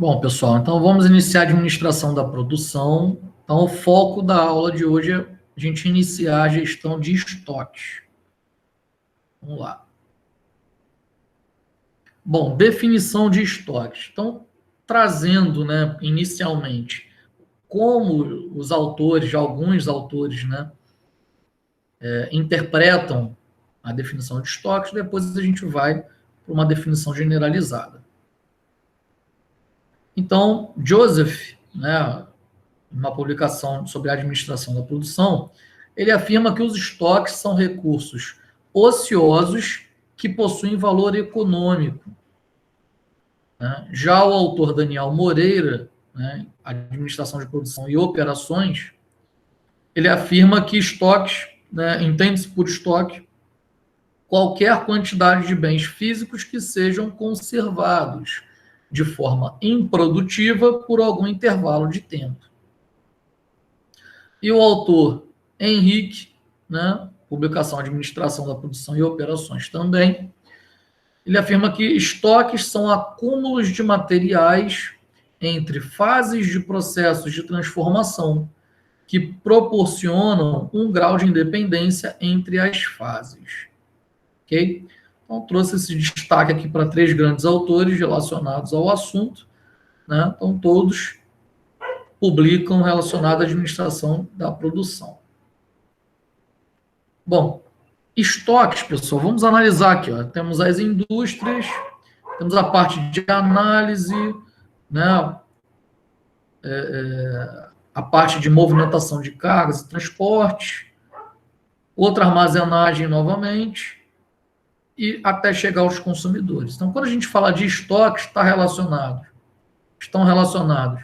Bom, pessoal, então vamos iniciar a administração da produção. Então, o foco da aula de hoje é a gente iniciar a gestão de estoques. Vamos lá. Bom, definição de estoques. Então, trazendo, né, inicialmente, como os autores, alguns autores, né, interpretam a definição de estoques, depois a gente vai para uma definição generalizada. Então, Joseph, né, uma publicação sobre a administração da produção, ele afirma que os estoques são recursos ociosos que possuem valor econômico. Né? Já o autor Daniel Moreira, né, Administração de Produção e Operações, ele afirma que estoques, né, entende-se por estoque qualquer quantidade de bens físicos que sejam conservados de forma improdutiva por algum intervalo de tempo. E o autor Henrique, né, publicação Administração da Produção e Operações também, ele afirma que estoques são acúmulos de materiais entre fases de processos de transformação que proporcionam um grau de independência entre as fases. Ok? Então, trouxe esse destaque aqui para 3 grandes autores relacionados ao assunto, né? Então, todos publicam relacionado à administração da produção. Bom, estoques, pessoal, vamos analisar aqui. Ó. Temos as indústrias, temos a parte de análise, né? A parte de movimentação de cargas e transporte, outra armazenagem novamente, e até chegar aos consumidores. Então, quando a gente fala de estoques, estão relacionados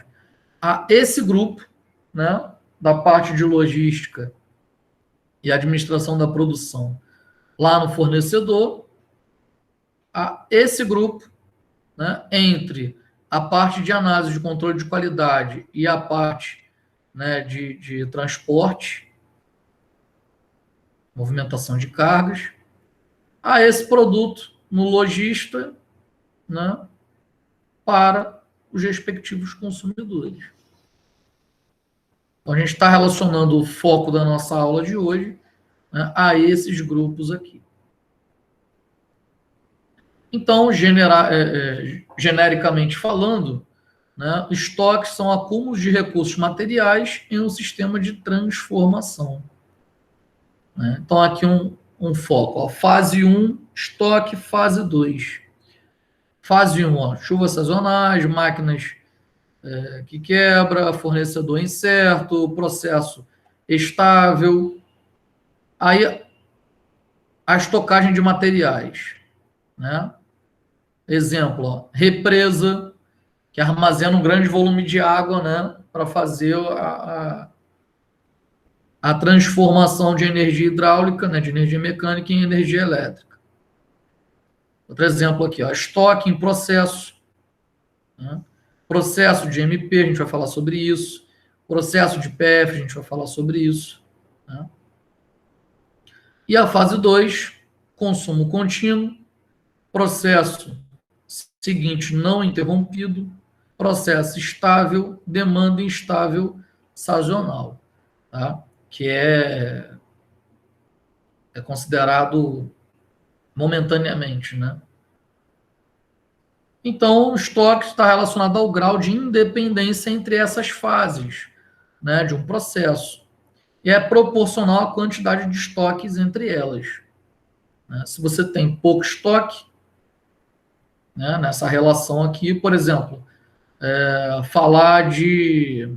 a esse grupo, né, da parte de logística e administração da produção lá no fornecedor, a esse grupo, né, entre a parte de análise de controle de qualidade e a parte, né, de transporte, movimentação de cargas, a esse produto no lojista, né, para os respectivos consumidores. Então, a gente está relacionando o foco da nossa aula de hoje, né, a esses grupos aqui. Então, genericamente falando, né, estoques são acúmulos de recursos materiais em um sistema de transformação. Né? Então, aqui um foco. Ó, fase 1, estoque. Fase 2. Fase 1, ó, chuvas sazonais, máquinas que quebra, fornecedor incerto, processo estável. Aí, a estocagem de materiais. Né? Exemplo, ó, represa, que armazena um grande volume de água, né, para fazer a transformação de energia hidráulica, né, de energia mecânica em energia elétrica. Outro exemplo aqui, ó, estoque em processo. Né? Processo de MP, a gente vai falar sobre isso. Processo de PF, a gente vai falar sobre isso. Né? E a fase 2, consumo contínuo. Processo seguinte não interrompido. Processo estável, demanda instável sazonal. Tá? Que é considerado momentaneamente, né? Então, o estoque está relacionado ao grau de independência entre essas fases, né, de um processo. E é proporcional à quantidade de estoques entre elas. Né? Se você tem pouco estoque, né, nessa relação aqui, por exemplo, falar de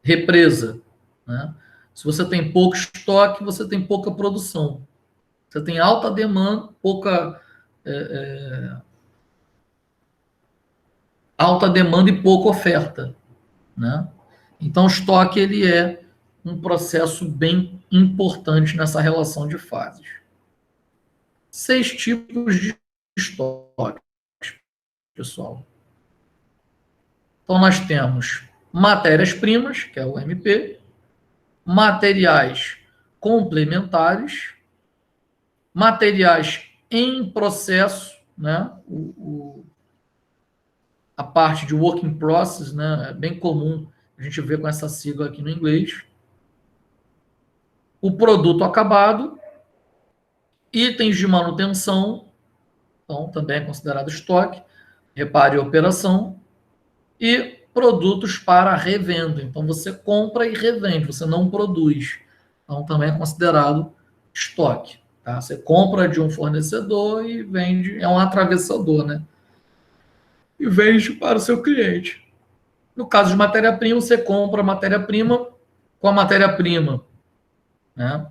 represa. Né? Se você tem pouco estoque, você tem pouca produção. Você tem alta demanda, alta demanda e pouca oferta, né? Então, o estoque ele é um processo bem importante nessa relação de fases. 6 tipos de estoque, pessoal. Então, nós temos matérias-primas, que é o MP, materiais complementares, materiais em processo, né? a parte de work in process, né? É bem comum a gente ver com essa sigla aqui no inglês. O produto acabado, itens de manutenção, então também é considerado estoque, reparo e operação, e produtos para revenda. Então você compra e revende, você não produz. Então também é considerado estoque. Tá? Você compra de um fornecedor e vende, é um atravessador, né? E vende para o seu cliente. No caso de matéria-prima, você compra a matéria-prima com a matéria-prima, né?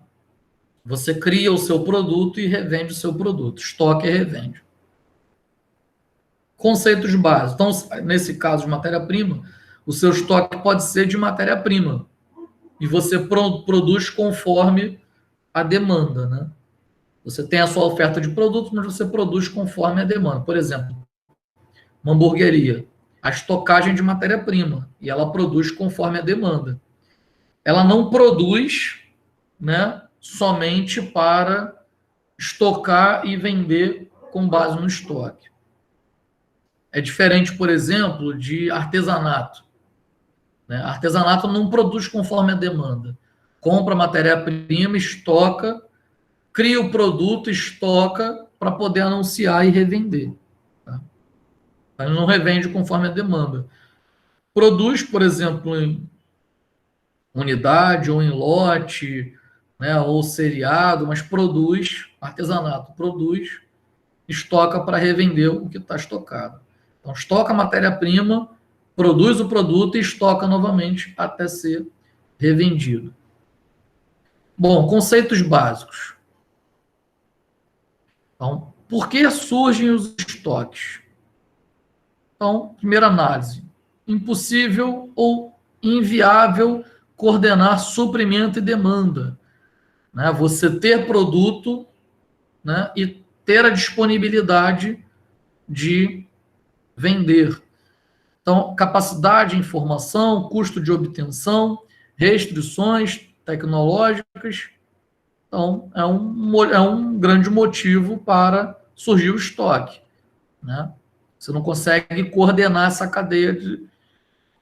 Você cria o seu produto e revende o seu produto. Estoque e revende. Conceitos básicos. Então, nesse caso de matéria-prima, o seu estoque pode ser de matéria-prima. E você produz conforme a demanda, né? Você tem a sua oferta de produtos, mas você produz conforme a demanda. Por exemplo, uma hamburgueria. A estocagem de matéria-prima. E ela produz conforme a demanda. Ela não produz, né, somente para estocar e vender com base no estoque. É diferente, por exemplo, de artesanato. Né? Artesanato não produz conforme a demanda. Compra matéria-prima, estoca, cria o produto, estoca para poder anunciar e revender. Tá? Ele não revende conforme a demanda. Produz, por exemplo, em unidade ou em lote, né, ou seriado, mas produz, artesanato, produz, estoca para revender o que está estocado. Então, estoca a matéria-prima, produz o produto e estoca novamente até ser revendido. Bom, conceitos básicos. Então, por que surgem os estoques? Então, primeira análise. Impossível ou inviável coordenar suprimento e demanda. Né? Você ter produto, né, e ter a disponibilidade de vender. Então, capacidade de informação, custo de obtenção, restrições tecnológicas. Então, é um grande motivo para surgir o estoque. Né? Você não consegue coordenar essa cadeia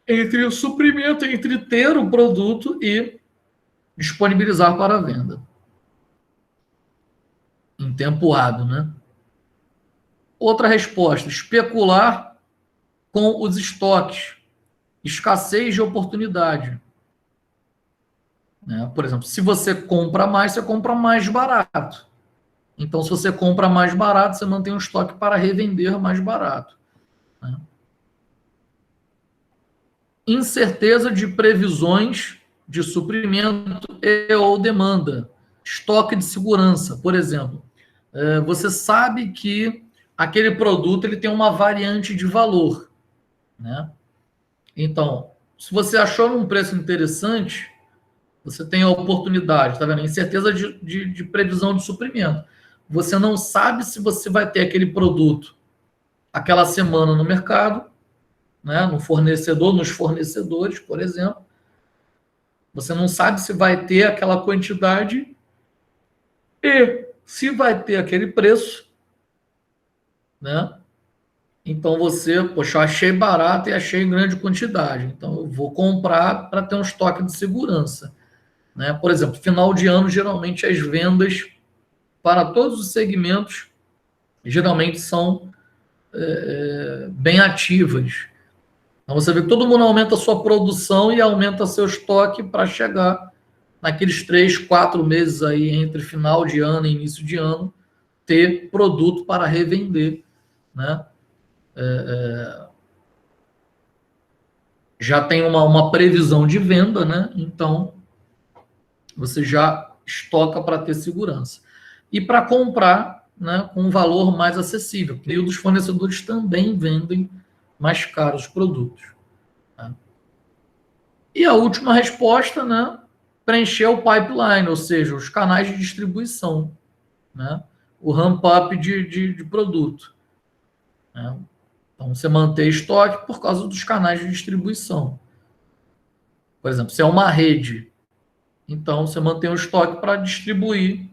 entre o suprimento, entre ter o produto e disponibilizar para a venda. Em tempo hábil, né? Outra resposta, especular com os estoques. Escassez de oportunidade. Né? Por exemplo, se você compra mais barato. Então, se você compra mais barato, você mantém um estoque para revender mais barato. Né? Incerteza de previsões de suprimento e ou demanda. Estoque de segurança, por exemplo. Você sabe que aquele produto ele tem uma variante de valor. Né? Então, se você achou um preço interessante, você tem a oportunidade, tá vendo? Incerteza de previsão de suprimento. Você não sabe se você vai ter aquele produto aquela semana no mercado, né? No fornecedor, nos fornecedores, por exemplo. Você não sabe se vai ter aquela quantidade e se vai ter aquele preço, né? Então você, poxa, achei barato e achei em grande quantidade. Então eu vou comprar para ter um estoque de segurança. Né? Por exemplo, final de ano, geralmente as vendas para todos os segmentos geralmente são bem ativas. Então você vê que todo mundo aumenta a sua produção e aumenta seu estoque para chegar naqueles 3, 4 meses aí entre final de ano e início de ano, ter produto para revender. Né? Já tem uma previsão de venda, né? Então você já estoca para ter segurança. E para comprar, né, com um valor mais acessível, porque os fornecedores também vendem mais caros os produtos. Tá? E a última resposta, né, preencher o pipeline, ou seja, os canais de distribuição, né, o ramp-up de produto. Né? Então, você manter estoque por causa dos canais de distribuição. Por exemplo, se é uma rede, então você mantém o estoque para distribuir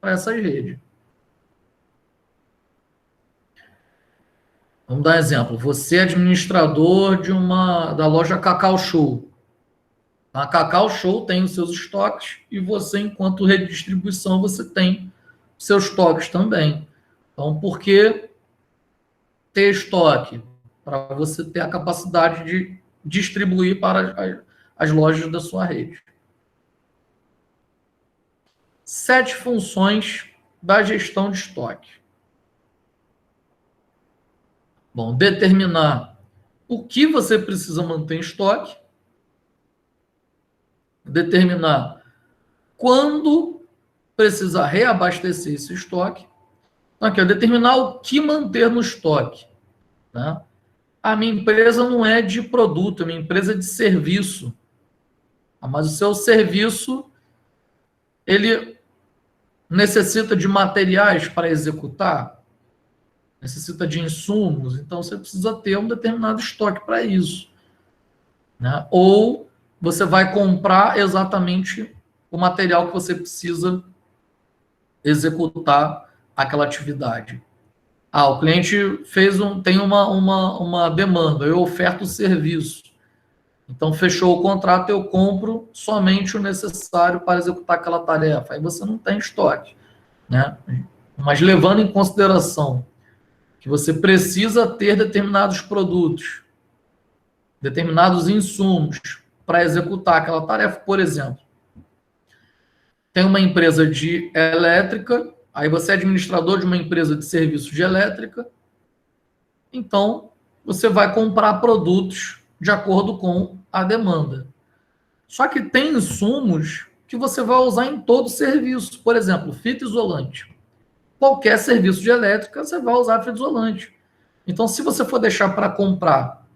para essas redes. Vamos dar um exemplo. Você é administrador da loja Cacau Show. A Cacau Show tem os seus estoques e você, enquanto rede de distribuição, você tem seus estoques também. Então, por que ter estoque? Para você ter a capacidade de distribuir para as lojas da sua rede. 7 funções da gestão de estoque. Bom, determinar o que você precisa manter em estoque, determinar quando precisa reabastecer esse estoque. Então, aqui, determinar o que manter no estoque. Né? A minha empresa não é de produto, a minha empresa é de serviço. Mas o seu serviço, ele necessita de materiais para executar, necessita de insumos, então você precisa ter um determinado estoque para isso. Né? Ou você vai comprar exatamente o material que você precisa executar aquela atividade. O cliente tem uma demanda, eu oferto o serviço. Então, fechou o contrato, eu compro somente o necessário para executar aquela tarefa. Aí você não tem estoque. Né? Mas levando em consideração que você precisa ter determinados produtos, determinados insumos para executar aquela tarefa, por exemplo, tem uma empresa de elétrica, aí você é administrador de uma empresa de serviços de elétrica, então você vai comprar produtos de acordo com a demanda. Só que tem insumos que você vai usar em todo serviço. Por exemplo, fita isolante. Qualquer serviço de elétrica, você vai usar fita isolante. Então, se você for deixar para comprar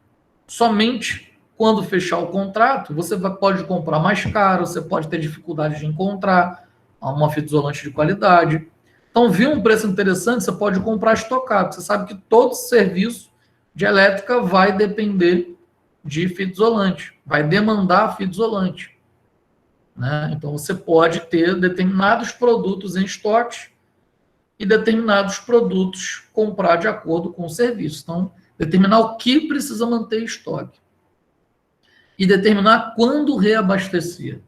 somente quando fechar o contrato, você pode comprar mais caro, você pode ter dificuldade de encontrar uma fita isolante de qualidade. Então, viu um preço interessante, você pode comprar estocado. Você sabe que todo serviço de elétrica vai depender de fita isolante, vai demandar fita isolante. Né? Então, você pode ter determinados produtos em estoque e determinados produtos comprar de acordo com o serviço. Então, determinar o que precisa manter em estoque. E determinar quando reabastecer.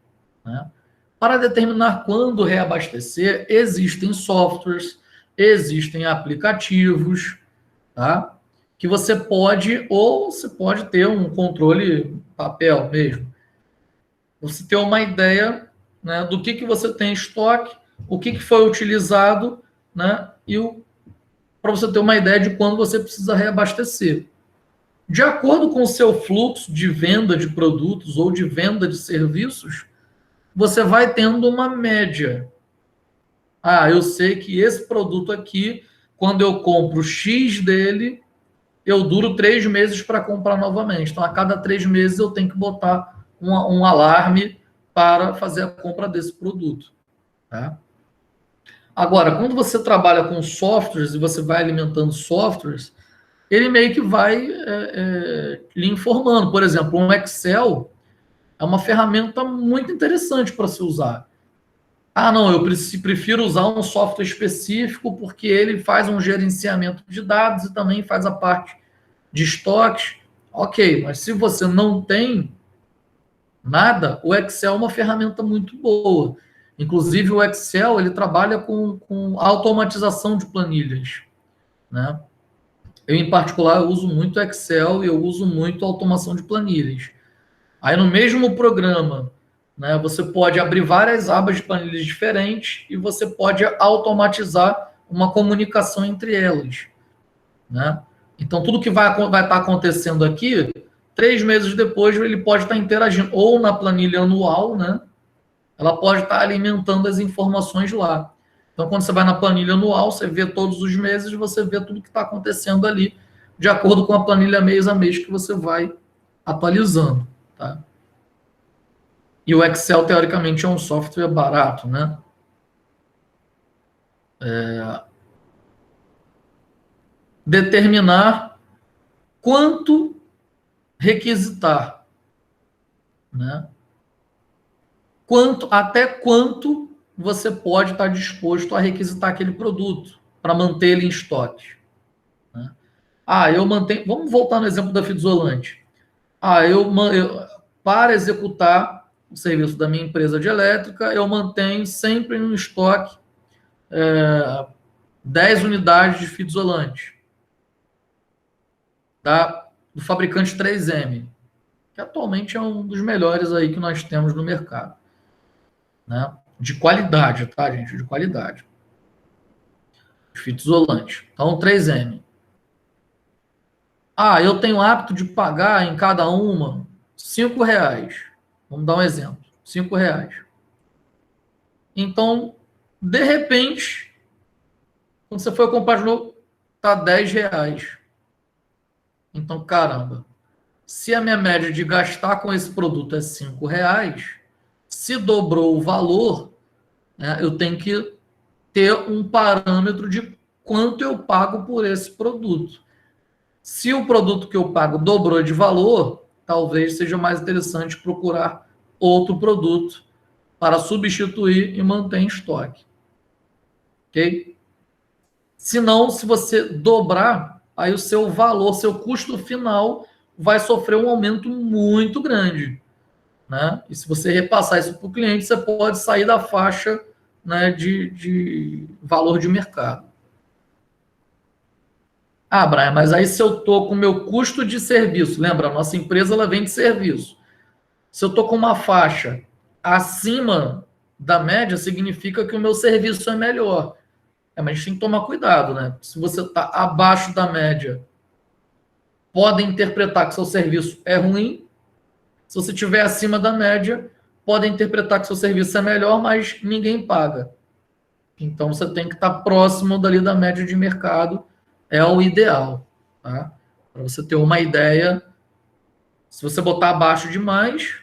Né? Para determinar quando reabastecer, existem softwares, existem aplicativos, tá? Que você pode ter um controle papel mesmo. Você ter uma ideia, né, do que você tem em estoque, o que foi utilizado, né, para você ter uma ideia de quando você precisa reabastecer. De acordo com o seu fluxo de venda de produtos ou de venda de serviços, você vai tendo uma média. Eu sei que esse produto aqui, quando eu compro X dele, eu duro 3 meses para comprar novamente. Então, a cada 3 meses eu tenho que botar um alarme para fazer a compra desse produto. Tá? Agora, quando você trabalha com softwares e você vai alimentando softwares, ele meio que vai lhe informando. Por exemplo, um Excel é uma ferramenta muito interessante para se usar. Não, eu prefiro usar um software específico porque ele faz um gerenciamento de dados e também faz a parte de estoques. Ok, mas se você não tem nada, o Excel é uma ferramenta muito boa. Inclusive, o Excel ele trabalha com automatização de planilhas. Né? Eu, em particular, eu uso muito Excel e eu uso muito automação de planilhas. Aí, no mesmo programa, né, você pode abrir várias abas de planilhas diferentes e você pode automatizar uma comunicação entre elas. Né? Então, tudo que vai estar acontecendo aqui, 3 meses depois, ele pode estar interagindo. Ou na planilha anual, né? Ela pode estar alimentando as informações lá. Então, quando você vai na planilha anual, você vê todos os meses, você vê tudo que está acontecendo ali, de acordo com a planilha mês a mês que você vai atualizando. Tá? E o Excel, teoricamente, é um software barato, né? Determinar quanto requisitar, né? Até quanto você pode estar disposto a requisitar aquele produto para manter ele em estoque. Né? Eu mantenho. Vamos voltar no exemplo da fita isolante. Para executar o serviço da minha empresa de elétrica, eu mantenho sempre no estoque 10 unidades de fita isolante, tá? Do fabricante 3M, que atualmente é um dos melhores aí que nós temos no mercado, né? De qualidade, tá, gente? De qualidade. Fita isolante. Então, 3M. Eu tenho hábito de pagar em cada uma R$ 5. Vamos dar um exemplo. R$ 5. Então, de repente, quando você for comprar de novo, tá R$ 10. Então, caramba, se a minha média de gastar com esse produto é R$ 5, se dobrou o valor, né, eu tenho que ter um parâmetro de quanto eu pago por esse produto. Se o produto que eu pago dobrou de valor, talvez seja mais interessante procurar outro produto para substituir e manter em estoque. Ok? Se não, se você dobrar, aí o seu valor, seu custo final vai sofrer um aumento muito grande, né? E se você repassar isso para o cliente, você pode sair da faixa, né, de valor de mercado. Brian, mas aí se eu estou com o meu custo de serviço, lembra, a nossa empresa ela vende serviço. Se eu estou com uma faixa acima da média, significa que o meu serviço é melhor. Mas a gente tem que tomar cuidado, né? Se você está abaixo da média, podem interpretar que seu serviço é ruim. Se você estiver acima da média, podem interpretar que seu serviço é melhor, mas ninguém paga. Então você tem que estar próximo dali da média de mercado, é o ideal, tá? Para você ter uma ideia, se você botar abaixo demais,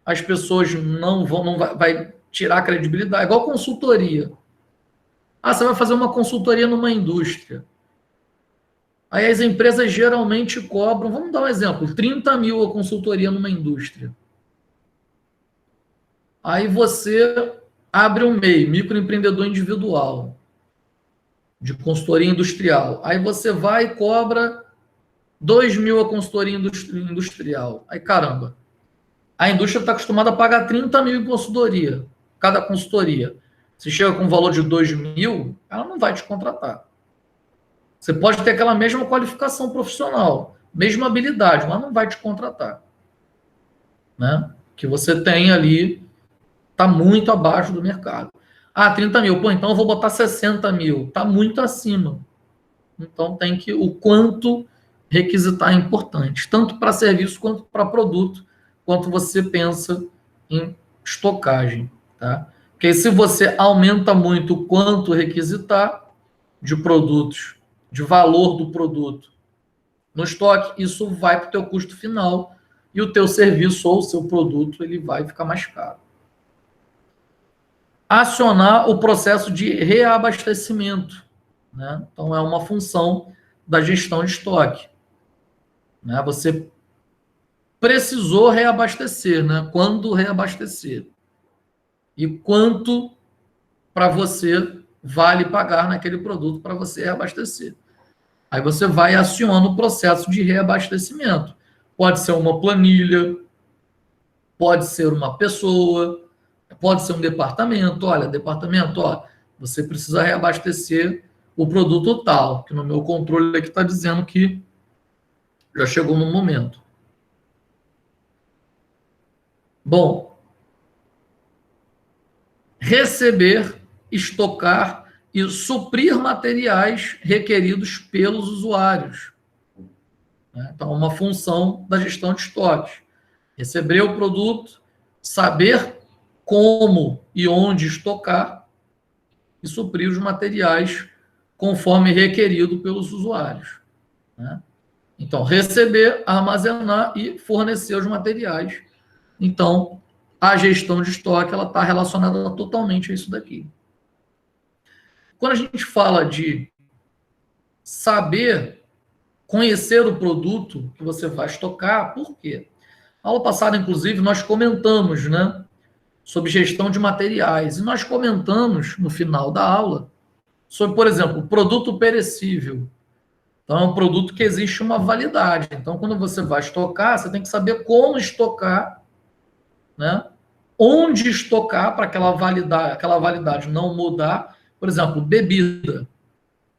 as pessoas não vai tirar a credibilidade, igual consultoria. Você vai fazer uma consultoria numa indústria. Aí as empresas geralmente cobram, vamos dar um exemplo, 30 mil a consultoria numa indústria. Aí você abre um MEI, microempreendedor individual, de consultoria industrial. Aí você vai e cobra 2 mil a consultoria industrial. Aí, caramba, a indústria está acostumada a pagar 30 mil em consultoria, cada consultoria. Se chega com um valor de 2 mil, ela não vai te contratar. Você pode ter aquela mesma qualificação profissional, mesma habilidade, mas não vai te contratar. Né? Que você tem ali, está muito abaixo do mercado. 30 mil, então eu vou botar 60 mil, está muito acima. Então tem que, o quanto requisitar é importante, tanto para serviço quanto para produto, quanto você pensa em estocagem. Tá? Porque se você aumenta muito o quanto requisitar de produtos, de valor do produto no estoque, isso vai para o teu custo final e o teu serviço ou o seu produto ele vai ficar mais caro. Acionar o processo de reabastecimento, né? Então é uma função da gestão de estoque, né? Você precisou reabastecer, né? Quando reabastecer e quanto para você vale pagar naquele produto para você reabastecer. Aí você vai acionando o processo de reabastecimento. Pode ser uma planilha, pode ser uma pessoa, pode ser um departamento. Olha, departamento, você precisa reabastecer o produto tal, que no meu controle aqui está dizendo que já chegou no momento. Bom, receber, estocar e suprir materiais requeridos pelos usuários. Então, uma função da gestão de estoques. Receber o produto, saber como e onde estocar e suprir os materiais conforme requerido pelos usuários. Então, receber, armazenar e fornecer os materiais. Então, a gestão de estoque ela está relacionada totalmente a isso daqui. Quando a gente fala de saber conhecer o produto que você vai estocar, por quê? Na aula passada, inclusive, nós comentamos, né, sobre gestão de materiais. E nós comentamos, no final da aula, sobre, por exemplo, produto perecível. Então, é um produto que existe uma validade. Então, quando você vai estocar, você tem que saber como estocar, né? Onde estocar para aquela validade não mudar. Por exemplo, bebida.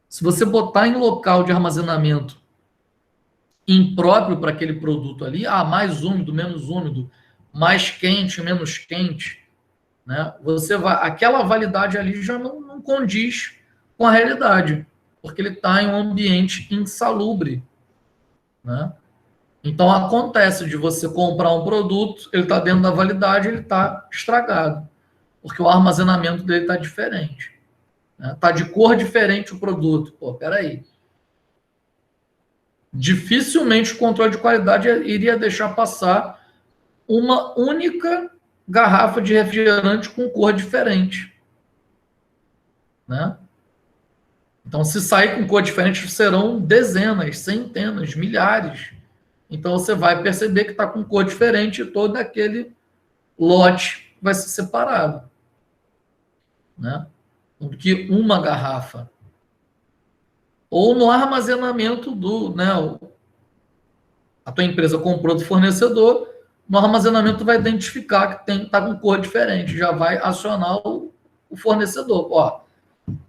Se você botar em local de armazenamento impróprio para aquele produto ali, mais úmido, menos úmido, mais quente, menos quente, né? Aquela validade ali já não condiz com a realidade, porque ele está em um ambiente insalubre, né? Então acontece de você comprar um produto, ele está dentro da validade, ele está estragado, porque o armazenamento dele está diferente, né? Tá de cor diferente o produto. Pô, peraí. Dificilmente o controle de qualidade iria deixar passar uma única garrafa de refrigerante com cor diferente, né? Então, se sair com cor diferente, serão dezenas, centenas, milhares. Então, você vai perceber que está com cor diferente e todo aquele lote vai ser separado, né? Do que uma garrafa. Ou no armazenamento né? A tua empresa comprou do fornecedor, no armazenamento vai identificar que está com cor diferente, já vai acionar o fornecedor. Ó,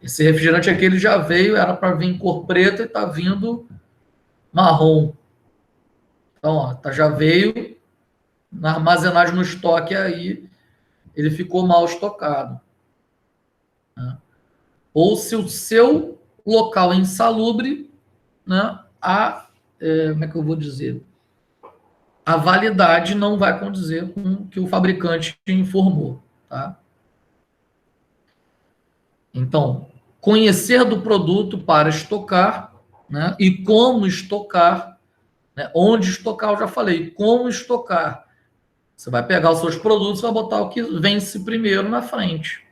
esse refrigerante aqui ele já veio, era para vir em cor preta e está vindo marrom. Então, ó, já veio na armazenagem no estoque aí, ele ficou mal estocado, né? Ou se o seu local é insalubre, né, como é que eu vou dizer? A validade não vai condizer com o que o fabricante informou, tá? Então, conhecer do produto para estocar, né, e como estocar, né, onde estocar, eu já falei, como estocar. Você vai pegar os seus produtos e vai botar o que vence primeiro na frente,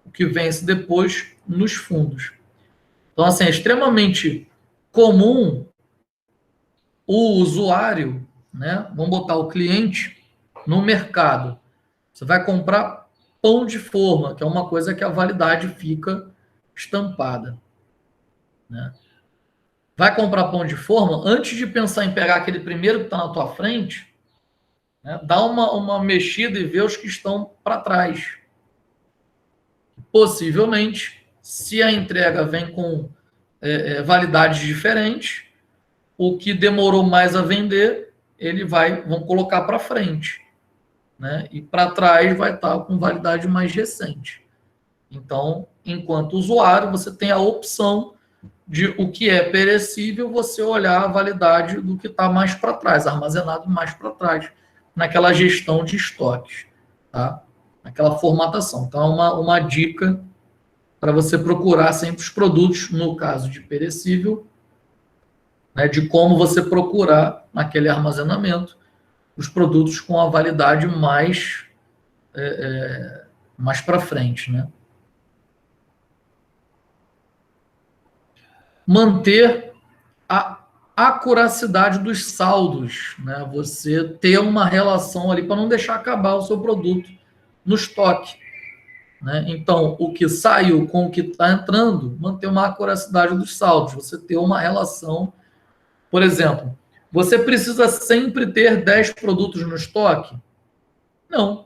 o que vence depois nos fundos. Então, assim, é extremamente comum o usuário, né? Vamos botar o cliente no mercado. Você vai comprar pão de forma, que é uma coisa que a validade fica estampada, né? Vai comprar pão de forma, antes de pensar em pegar aquele primeiro que está na tua frente, né? Dá uma mexida e vê os que estão para trás. Possivelmente, se a entrega vem com validades diferentes, o que demorou mais a vender, vão colocar para frente, né? E para trás vai estar com validade mais recente. Então, enquanto usuário, você tem a opção de o que é perecível, você olhar a validade do que está mais para trás, armazenado mais para trás, naquela gestão de estoques, tá? Naquela formatação. Então, é uma dica para você procurar sempre os produtos, no caso de perecível, né, de como você procurar naquele armazenamento os produtos com a validade mais para frente, né? Manter a acuracidade dos saldos, né? Você ter uma relação ali para não deixar acabar o seu produto no estoque, né? Então, o que saiu com o que está entrando, manter uma acuracidade dos saldos, você ter uma relação. Por exemplo, você precisa sempre ter 10 produtos no estoque? Não.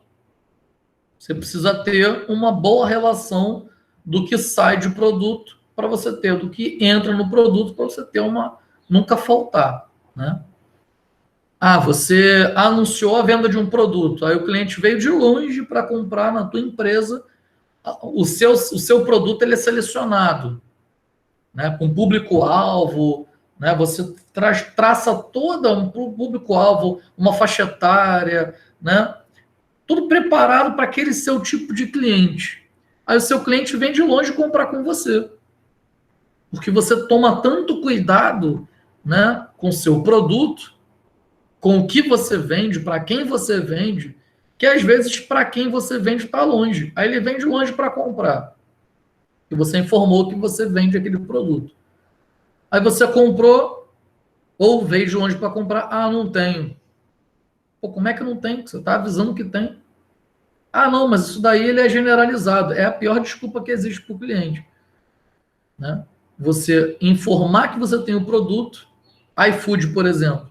Você precisa ter uma boa relação do que sai de produto para você ter, do que entra no produto para você ter nunca faltar, né? Você anunciou a venda de um produto, aí o cliente veio de longe para comprar na tua empresa, o seu produto ele é selecionado, né, com público-alvo, né, você traça toda um público-alvo, uma faixa etária, né, tudo preparado para aquele seu tipo de cliente. Aí o seu cliente vem de longe comprar com você, porque você toma tanto cuidado, né, com o seu produto, com o que você vende, para quem você vende, que às vezes para quem você vende está longe. Aí ele vem de longe para comprar, e você informou que você vende aquele produto. Aí você comprou, ou veio de longe para comprar, não tenho. Pô, como é que não tem? Você está avisando que tem. Não, mas isso daí ele é generalizado. É a pior desculpa que existe para o cliente, né? você informar que você tem o produto, iFood, por exemplo,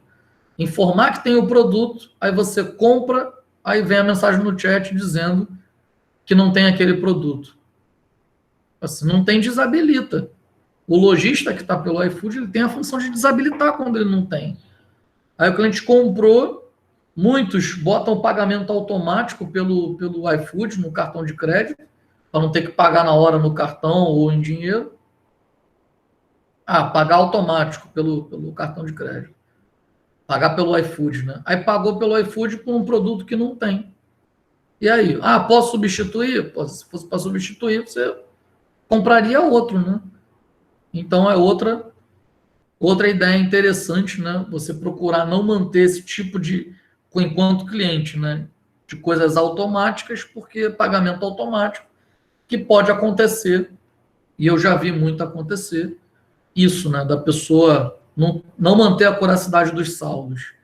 informar que tem o produto, aí você compra, aí vem a mensagem no chat dizendo que não tem aquele produto. Assim, não tem, desabilita. O lojista que está pelo iFood, ele tem a função de desabilitar quando ele não tem. Aí o cliente comprou, muitos botam o pagamento automático pelo iFood no cartão de crédito, para não ter que pagar na hora no cartão ou em dinheiro. Pagar automático pelo cartão de crédito. Pagar pelo iFood, né? Aí pagou pelo iFood por um produto que não tem. E aí? Posso substituir? Se fosse para substituir, você compraria outro, né? Então é outra ideia interessante, né? Você procurar não manter esse tipo de, enquanto cliente, né? De coisas automáticas, porque pagamento automático, que pode acontecer, e eu já vi muito acontecer, isso, né? Da pessoa não manter a curacidade dos saldos,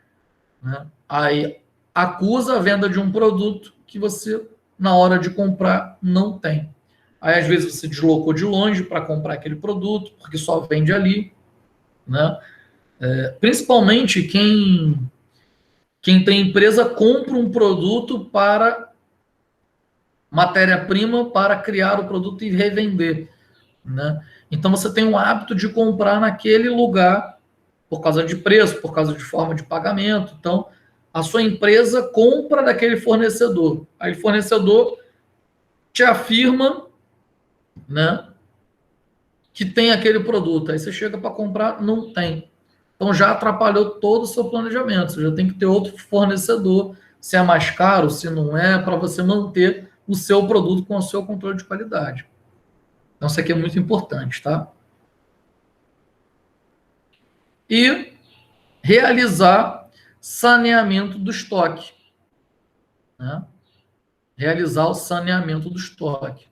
né? Aí acusa a venda de um produto que você, na hora de comprar, não tem. Aí, às vezes, você deslocou de longe para comprar aquele produto, porque só vende ali, né? Principalmente quem tem empresa compra um produto para matéria-prima para criar o produto e revender, né? Então, você tem o hábito de comprar naquele lugar por causa de preço, por causa de forma de pagamento. Então, a sua empresa compra daquele fornecedor. Aí o fornecedor te afirma, né, que tem aquele produto. Aí você chega para comprar, não tem. Então já atrapalhou todo o seu planejamento. Você já tem que ter outro fornecedor, se é mais caro, se não é, para você manter o seu produto com o seu controle de qualidade. Então isso aqui é muito importante, tá? E realizar saneamento do estoque, né? Realizar o saneamento do estoque.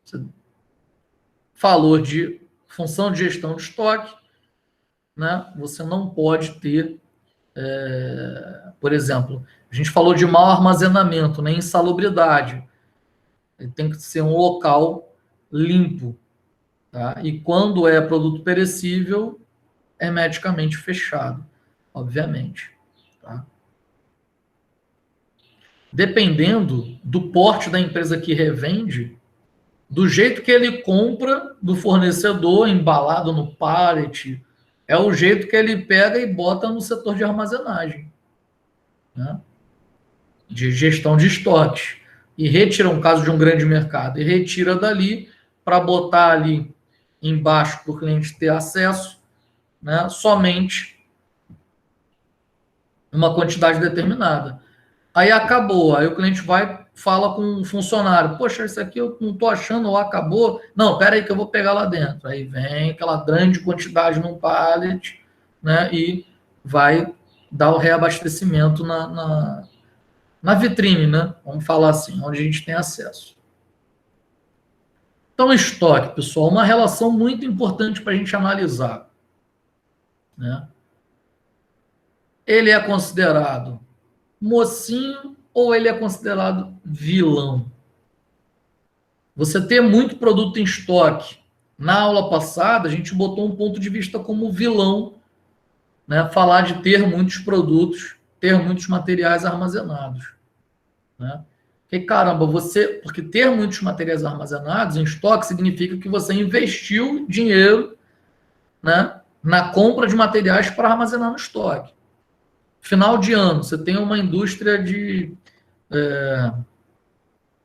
Você falou de função de gestão de estoque, né? Você não pode ter, por exemplo, a gente falou de mau armazenamento, né? Insalubridade. Ele tem que ser um local limpo, tá? E quando é produto perecível, hermeticamente fechado, obviamente, tá? Dependendo do porte da empresa que revende, do jeito que ele compra do fornecedor, embalado no pallet, é o jeito que ele pega e bota no setor de armazenagem, né? De gestão de estoques. E retira, um caso de um grande mercado, e retira dali para botar ali embaixo para o cliente ter acesso, né, somente uma quantidade determinada. Aí acabou, aí o cliente vai, fala com um funcionário, poxa, isso aqui eu não estou achando, ou acabou. Não, espera aí que eu vou pegar lá dentro. Aí vem aquela grande quantidade num pallet, né, e vai dar o reabastecimento na vitrine, né? Vamos falar assim, onde a gente tem acesso. Então, estoque, pessoal, uma relação muito importante para a gente analisar, né? Ele é considerado mocinho ou ele é considerado vilão? Você ter muito produto em estoque. Na aula passada, a gente botou um ponto de vista como vilão, né? Falar de ter muitos produtos, ter muitos materiais armazenados, né? Porque, caramba, porque ter muitos materiais armazenados em estoque significa que você investiu dinheiro, né, na compra de materiais para armazenar no estoque. Final de ano, você tem uma indústria de...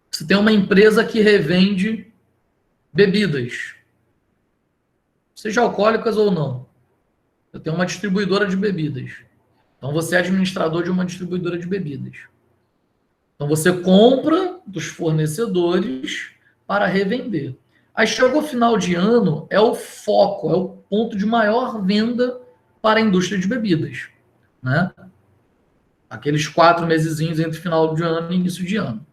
você tem uma empresa que revende bebidas, seja alcoólicas ou não. Você tem uma distribuidora de bebidas. Então, você é administrador de uma distribuidora de bebidas. Então, você compra dos fornecedores para revender. Aí chegou o final de ano, é o foco, é o ponto de maior venda para a indústria de bebidas, né? Aqueles 4 mesezinhos entre final de ano e início de ano.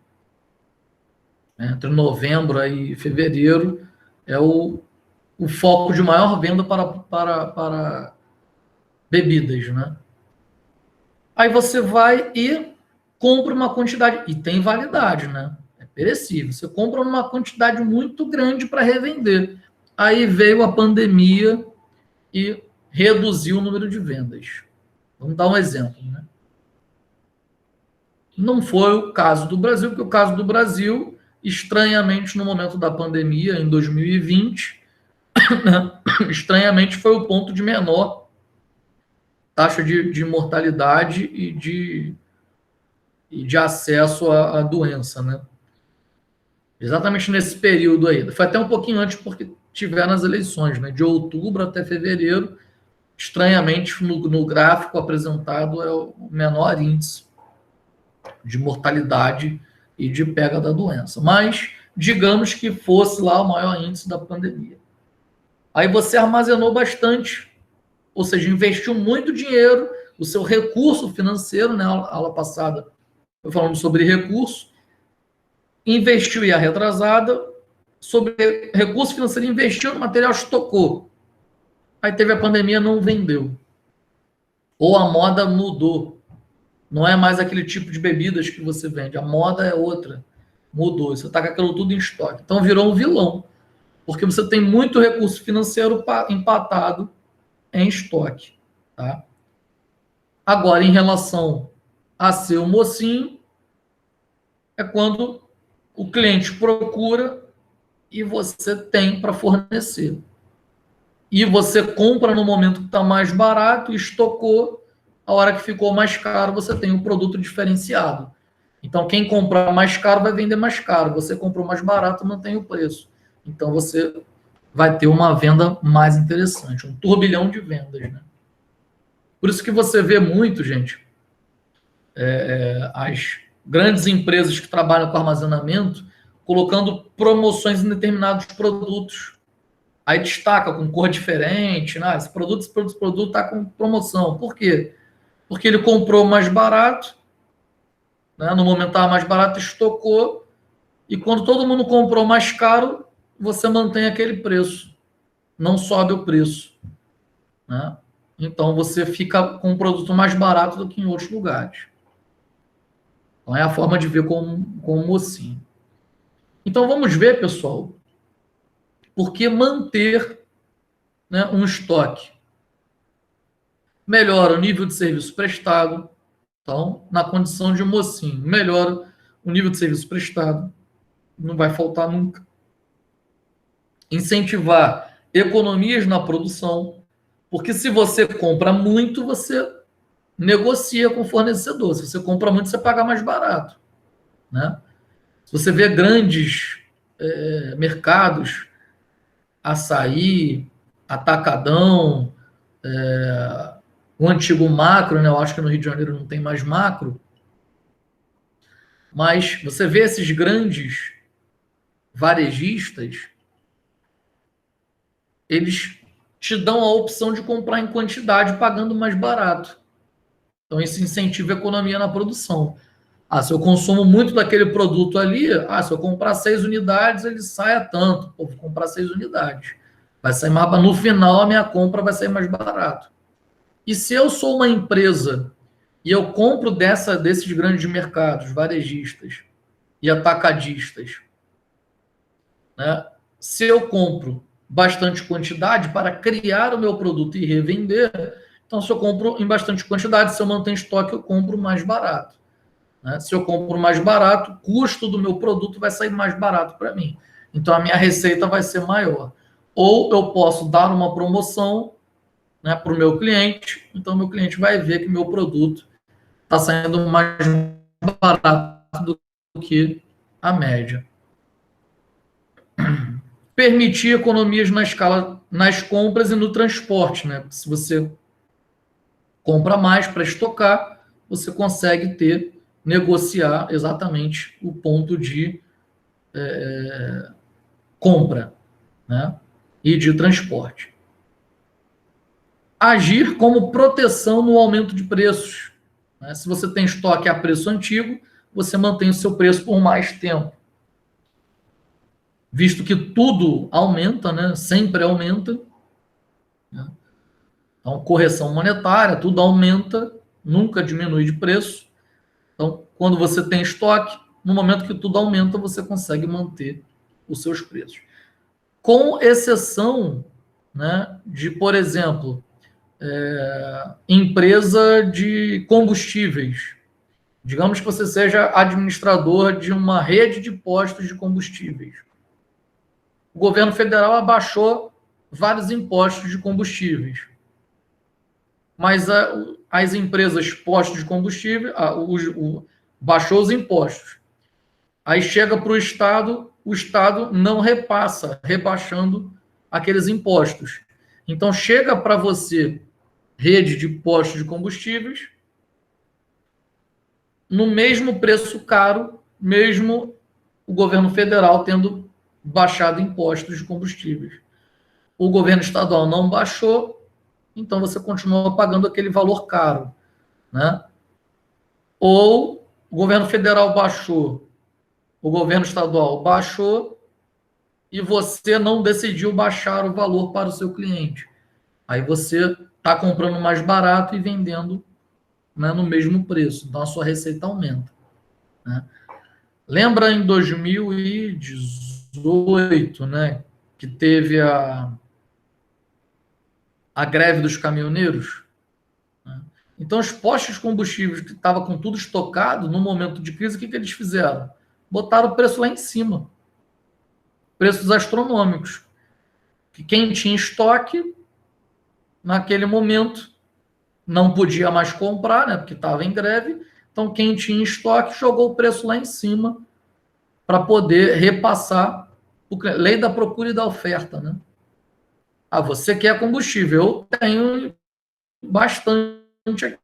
Entre novembro e fevereiro é o foco de maior venda para bebidas, né? Aí você vai e compra uma quantidade, e tem validade, né? É perecível. Você compra uma quantidade muito grande para revender. Aí veio a pandemia e reduziu o número de vendas. Vamos dar um exemplo, né? Não foi o caso do Brasil, porque o caso do Brasil, estranhamente, no momento da pandemia, em 2020, né, estranhamente foi o ponto de menor taxa de mortalidade e de acesso à doença, né? Exatamente nesse período aí. Foi até um pouquinho antes, porque tiveram as eleições, né? De outubro até fevereiro, estranhamente, no gráfico apresentado, é o menor índice de mortalidade e de pega da doença. Mas, digamos que fosse lá o maior índice da pandemia. Aí você armazenou bastante, ou seja, investiu muito dinheiro, o seu recurso financeiro, né? A aula passada foi falando sobre recurso, investiu e a retrasada, sobre recurso financeiro, investiu no material, estocou. Aí teve a pandemia, não vendeu. Ou a moda mudou. Não é mais aquele tipo de bebidas que você vende. A moda é outra. Mudou. Você está com aquilo tudo em estoque. Então virou um vilão. Porque você tem muito recurso financeiro empatado em estoque. Tá? Agora, em relação a ser o mocinho, é quando o cliente procura e você tem para fornecer. E você compra no momento que está mais barato, estocou, a hora que ficou mais caro, você tem um produto diferenciado. Então, quem comprar mais caro vai vender mais caro. Você comprou mais barato, mantém o preço. Então, você vai ter uma venda mais interessante, um turbilhão de vendas. Né? Por isso que você vê muito, gente, as grandes empresas que trabalham com armazenamento colocando promoções em determinados produtos. Aí destaca com cor diferente, né? Esse produto está com promoção. Por quê? Porque ele comprou mais barato, né? No momento estava mais barato, estocou, e quando todo mundo comprou mais caro, você mantém aquele preço, não sobe o preço. Né? Então você fica com um produto mais barato do que em outros lugares. Então é a forma de ver como assim. Então vamos ver, pessoal, por que manter, né, um estoque. Melhora o nível de serviço prestado. Então, na condição de mocinho, melhora o nível de serviço prestado. Não vai faltar nunca. Incentivar economias na produção. Porque se você compra muito, você negocia com o fornecedor. Se você compra muito, você paga mais barato. Né? Se você vê grandes mercados, açaí, atacadão, o antigo macro, né? Eu acho que no Rio de Janeiro não tem mais macro, mas você vê esses grandes varejistas, eles te dão a opção de comprar em quantidade pagando mais barato. Então isso incentiva a economia na produção. Se eu consumo muito daquele produto ali, se eu comprar 6 unidades, ele sai a tanto. Pô, vou comprar 6 unidades. Vai sair mais, no final a minha compra vai sair mais barato. E se eu sou uma empresa e eu compro desses grandes mercados, varejistas e atacadistas, né? Se eu compro bastante quantidade para criar o meu produto e revender, então se eu compro em bastante quantidade, se eu mantenho estoque, eu compro mais barato. Né? Se eu compro mais barato, o custo do meu produto vai sair mais barato para mim. Então a minha receita vai ser maior. Ou eu posso dar uma promoção, né, para o meu cliente, então meu cliente vai ver que meu produto está saindo mais barato do que a média. Permitir economias na escala, nas compras e no transporte. Né? Se você compra mais para estocar, você consegue negociar exatamente o ponto de compra, né? E de transporte. Agir como proteção no aumento de preços. Né? Se você tem estoque a preço antigo, você mantém o seu preço por mais tempo. Visto que tudo aumenta, né? Sempre aumenta. Né? Então, correção monetária, tudo aumenta, nunca diminui de preço. Então, quando você tem estoque, no momento que tudo aumenta, você consegue manter os seus preços. com exceção, né, de, por exemplo, empresa de combustíveis. Digamos que você seja administrador de uma rede de postos de combustíveis. O governo federal abaixou vários impostos de combustíveis. Mas as empresas postos de combustível baixou os impostos. Aí chega para o Estado não repassa, rebaixando aqueles impostos. Então chega para você rede de postos de combustíveis no mesmo preço caro, mesmo o governo federal tendo baixado impostos de combustíveis. O governo estadual não baixou, então você continua pagando aquele valor caro, né? Ou o governo federal baixou, o governo estadual baixou e você não decidiu baixar o valor para o seu cliente. Aí você está comprando mais barato e vendendo, né, no mesmo preço. Então a sua receita aumenta, né? Lembra em 2018, né, que teve a greve dos caminhoneiros? Então, os postos de combustíveis que estavam com tudo estocado no momento de crise, o que eles fizeram? Botaram o preço lá em cima. Preços astronômicos. Que quem tinha estoque, naquele momento, não podia mais comprar, né, porque estava em greve. Então, quem tinha estoque jogou o preço lá em cima para poder repassar. Lei da procura e da oferta, né? Você quer combustível? Eu tenho bastante aqui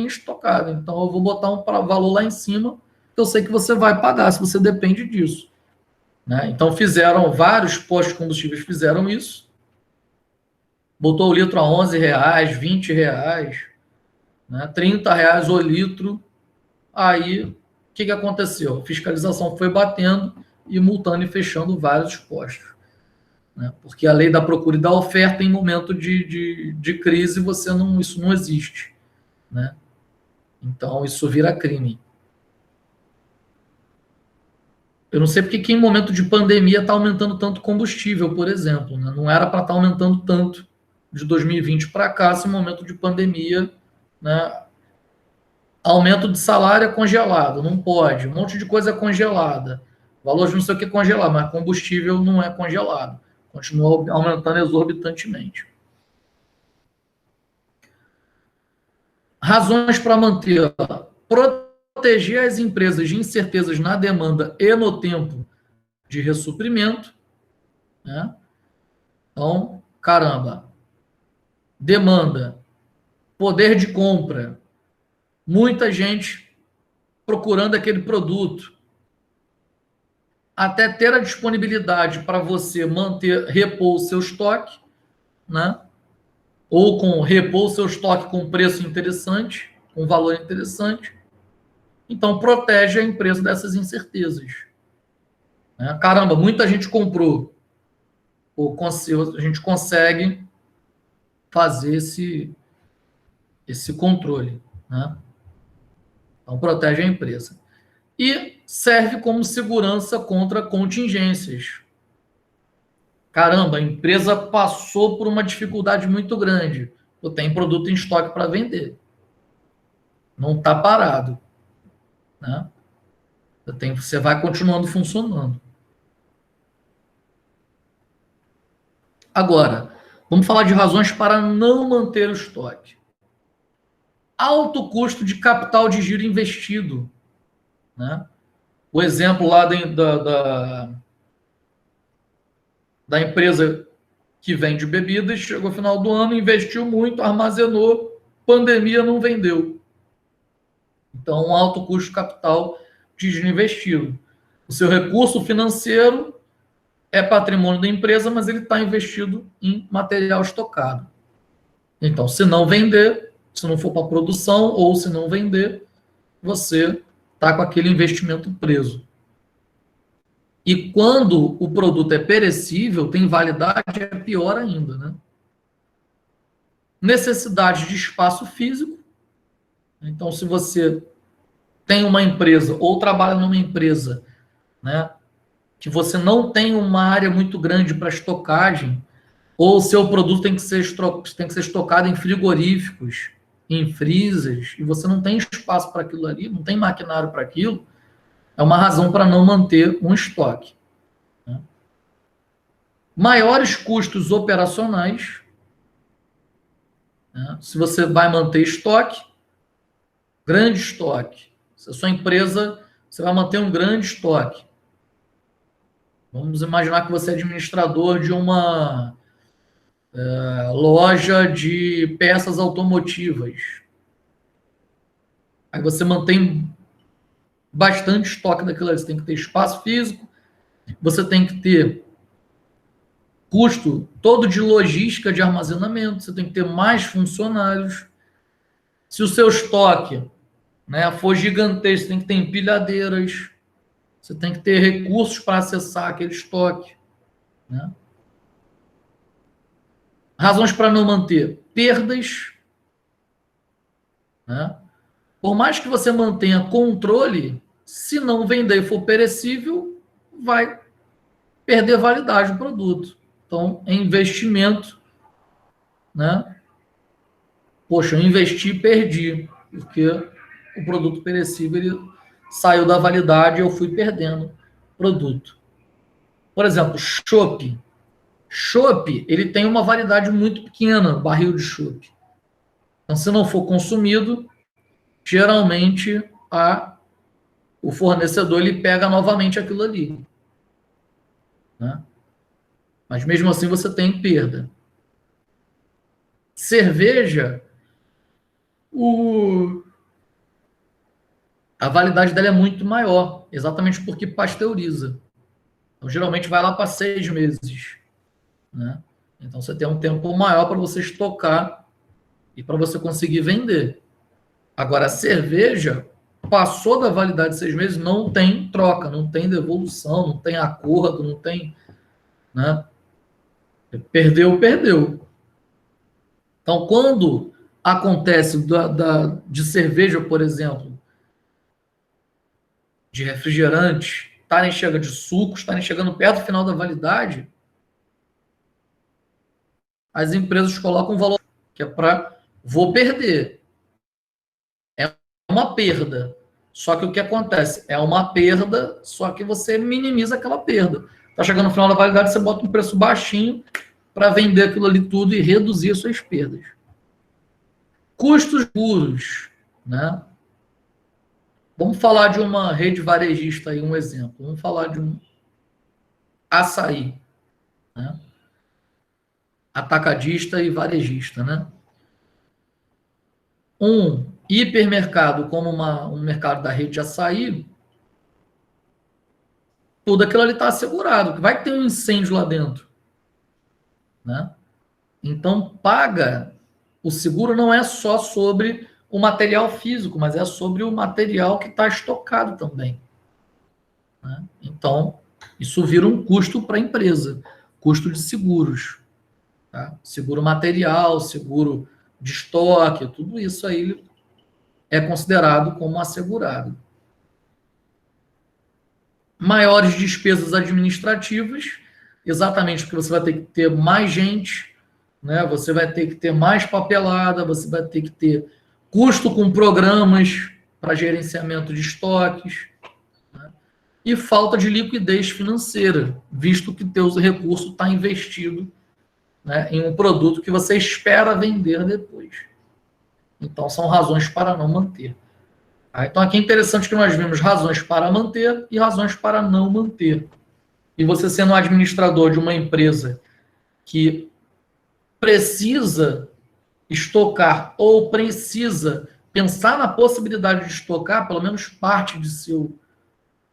estocado, então eu vou botar um valor lá em cima, que eu sei que você vai pagar, se você depende disso, né? Então fizeram, vários postos de combustíveis fizeram isso, botou o litro a R$11, R$20, né? R$30 o litro. Aí o que aconteceu? A fiscalização foi batendo e multando e fechando vários postos, né? Porque a lei da procura e da oferta, em momento de crise, isso não existe, né? Então isso vira crime. Eu não sei porque que em momento de pandemia está aumentando tanto combustível, por exemplo, né? Não era para estar aumentando tanto de 2020 para cá, se em momento de pandemia, né? Aumento de salário é congelado, não pode. Um monte de coisa é congelada. Valor de não sei o que é congelado, mas combustível não é congelado. Continua aumentando exorbitantemente. Razões para manter. Proteger as empresas de incertezas na demanda e no tempo de ressuprimento, né? Então, caramba, demanda, poder de compra, muita gente procurando aquele produto, até ter a disponibilidade para você repor o seu estoque, né? Ou repor o seu estoque com preço interessante, com valor interessante. Então, protege a empresa dessas incertezas, né? Caramba, muita gente comprou. A gente consegue fazer esse controle, né? Então, protege a empresa. E serve como segurança contra contingências. Caramba, a empresa passou por uma dificuldade muito grande. Eu tenho produto em estoque para vender. Não está parado, né? Você vai continuando funcionando. Agora, vamos falar de razões para não manter o estoque. Alto custo de capital de giro investido, né? O exemplo lá da empresa que vende bebidas, chegou ao final do ano, investiu muito, armazenou, pandemia não vendeu. Então, um alto custo de capital de giro investido. O seu recurso financeiro é patrimônio da empresa, mas ele está investido em material estocado. Então, se não vender, se não for para produção, ou se não vender, você está com aquele investimento preso. E quando o produto é perecível, tem validade, é pior ainda, né? Necessidade de espaço físico. Então, se você tem uma empresa ou trabalha numa empresa, né, que você não tem uma área muito grande para estocagem, ou o seu produto tem que ser estocado em frigoríficos, em freezers, e você não tem espaço para aquilo ali, não tem maquinário para aquilo, é uma razão para não manter um estoque. Né? Maiores custos operacionais. Né? Se você vai manter estoque, grande estoque. Se a sua empresa, você vai manter um grande estoque. Vamos imaginar que você é administrador de uma loja de peças automotivas. Aí você mantém bastante estoque daquilo ali. Você tem que ter espaço físico, você tem que ter custo todo de logística de armazenamento, você tem que ter mais funcionários. Se o seu estoque, né, for gigantesco, você tem que ter empilhadeiras, você tem que ter recursos para acessar aquele estoque. Né? Razões para não manter: perdas. Né? Por mais que você mantenha controle, se não vender e for perecível, vai perder validade do produto. Então, é investimento, né? Poxa, eu investi e perdi, porque o produto perecível ele saiu da validade e eu fui perdendo produto. Por exemplo, chopp. Chopp, ele tem uma validade muito pequena, barril de chopp. Então, se não for consumido, geralmente o fornecedor ele pega novamente aquilo ali. Né? Mas mesmo assim você tem perda. Cerveja, a validade dela é muito maior, exatamente porque pasteuriza. Então, geralmente vai lá para 6 meses. Né? Então você tem um tempo maior para você estocar e para você conseguir vender. Agora, a cerveja passou da validade de 6 meses, não tem troca, não tem devolução, não tem acordo, não tem. Né? Perdeu, perdeu. Então, quando acontece de cerveja, por exemplo, de refrigerante, estarem chegando de sucos, estarem chegando perto do final da validade, as empresas colocam um valor que é para vou perder. É uma perda. Só que o que acontece? É uma perda, só que você minimiza aquela perda. Está chegando no final da validade, você bota um preço baixinho para vender aquilo ali tudo e reduzir as suas perdas. Custos puros, né? Vamos falar de uma rede varejista aí, um exemplo. Vamos falar de um açaí, né? Atacadista e varejista, né? Um hipermercado como um mercado da rede de açaí, tudo aquilo ali está assegurado. Vai ter um incêndio lá dentro, né? Então, paga. O seguro não é só sobre o material físico, mas é sobre o material que está estocado também. Né? Então, isso vira um custo para a empresa, custo de seguros. Tá? Seguro material, seguro de estoque, tudo isso aí é considerado como assegurado. Maiores despesas administrativas, exatamente porque você vai ter que ter mais gente, né? Você vai ter que ter mais papelada, você vai ter que ter custo com programas para gerenciamento de estoques, né? E falta de liquidez financeira, visto que teu recurso está investido, né, em um produto que você espera vender depois. Então, são razões para não manter. Então, aqui é interessante que nós vimos razões para manter e razões para não manter. E você sendo um administrador de uma empresa que precisa estocar ou precisa pensar na possibilidade de estocar pelo menos parte de seu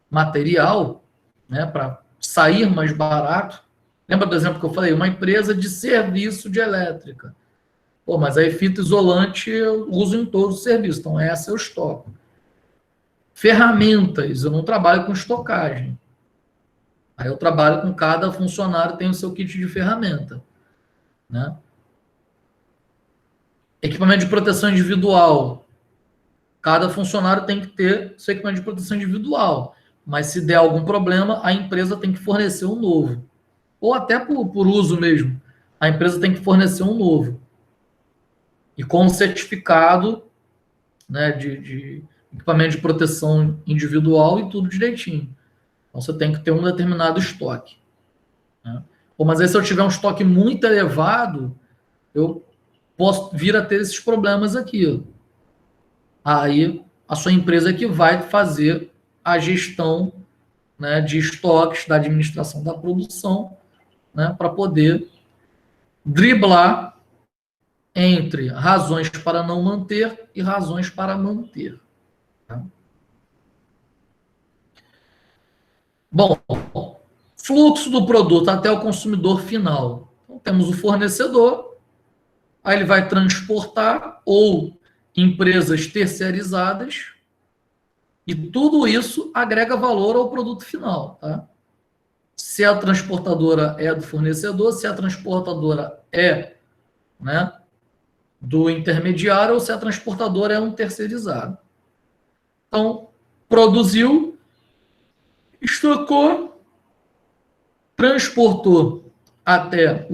material, né, para sair mais barato. Lembra do exemplo que eu falei? Uma empresa de serviço de elétrica. Pô, mas aí fita isolante eu uso em todos os serviços, então essa eu estoco. Ferramentas, eu não trabalho com estocagem. Aí eu trabalho com cada funcionário tem o seu kit de ferramenta. Né? Equipamento de proteção individual. Cada funcionário tem que ter seu equipamento de proteção individual. mas se der algum problema, a empresa tem que fornecer um novo. Ou até por uso mesmo. A empresa tem que fornecer um novo. E com um certificado, né, de equipamento de proteção individual e tudo direitinho. Então você tem que ter um determinado estoque. Né? Pô, mas aí se eu tiver um estoque muito elevado, eu posso vir a ter esses problemas aqui. Aí a sua empresa é que vai fazer a gestão, né, de estoques, da administração da produção, né, para poder driblar entre razões para não manter e razões para manter. Tá? Bom, fluxo do produto até o consumidor final. Então, temos o fornecedor, aí ele vai transportar, ou empresas terceirizadas, e tudo isso agrega valor ao produto final. Tá? Se a transportadora é do fornecedor, se a transportadora é, né, do intermediário, ou se a transportadora é um terceirizado. Então, produziu, estocou, transportou até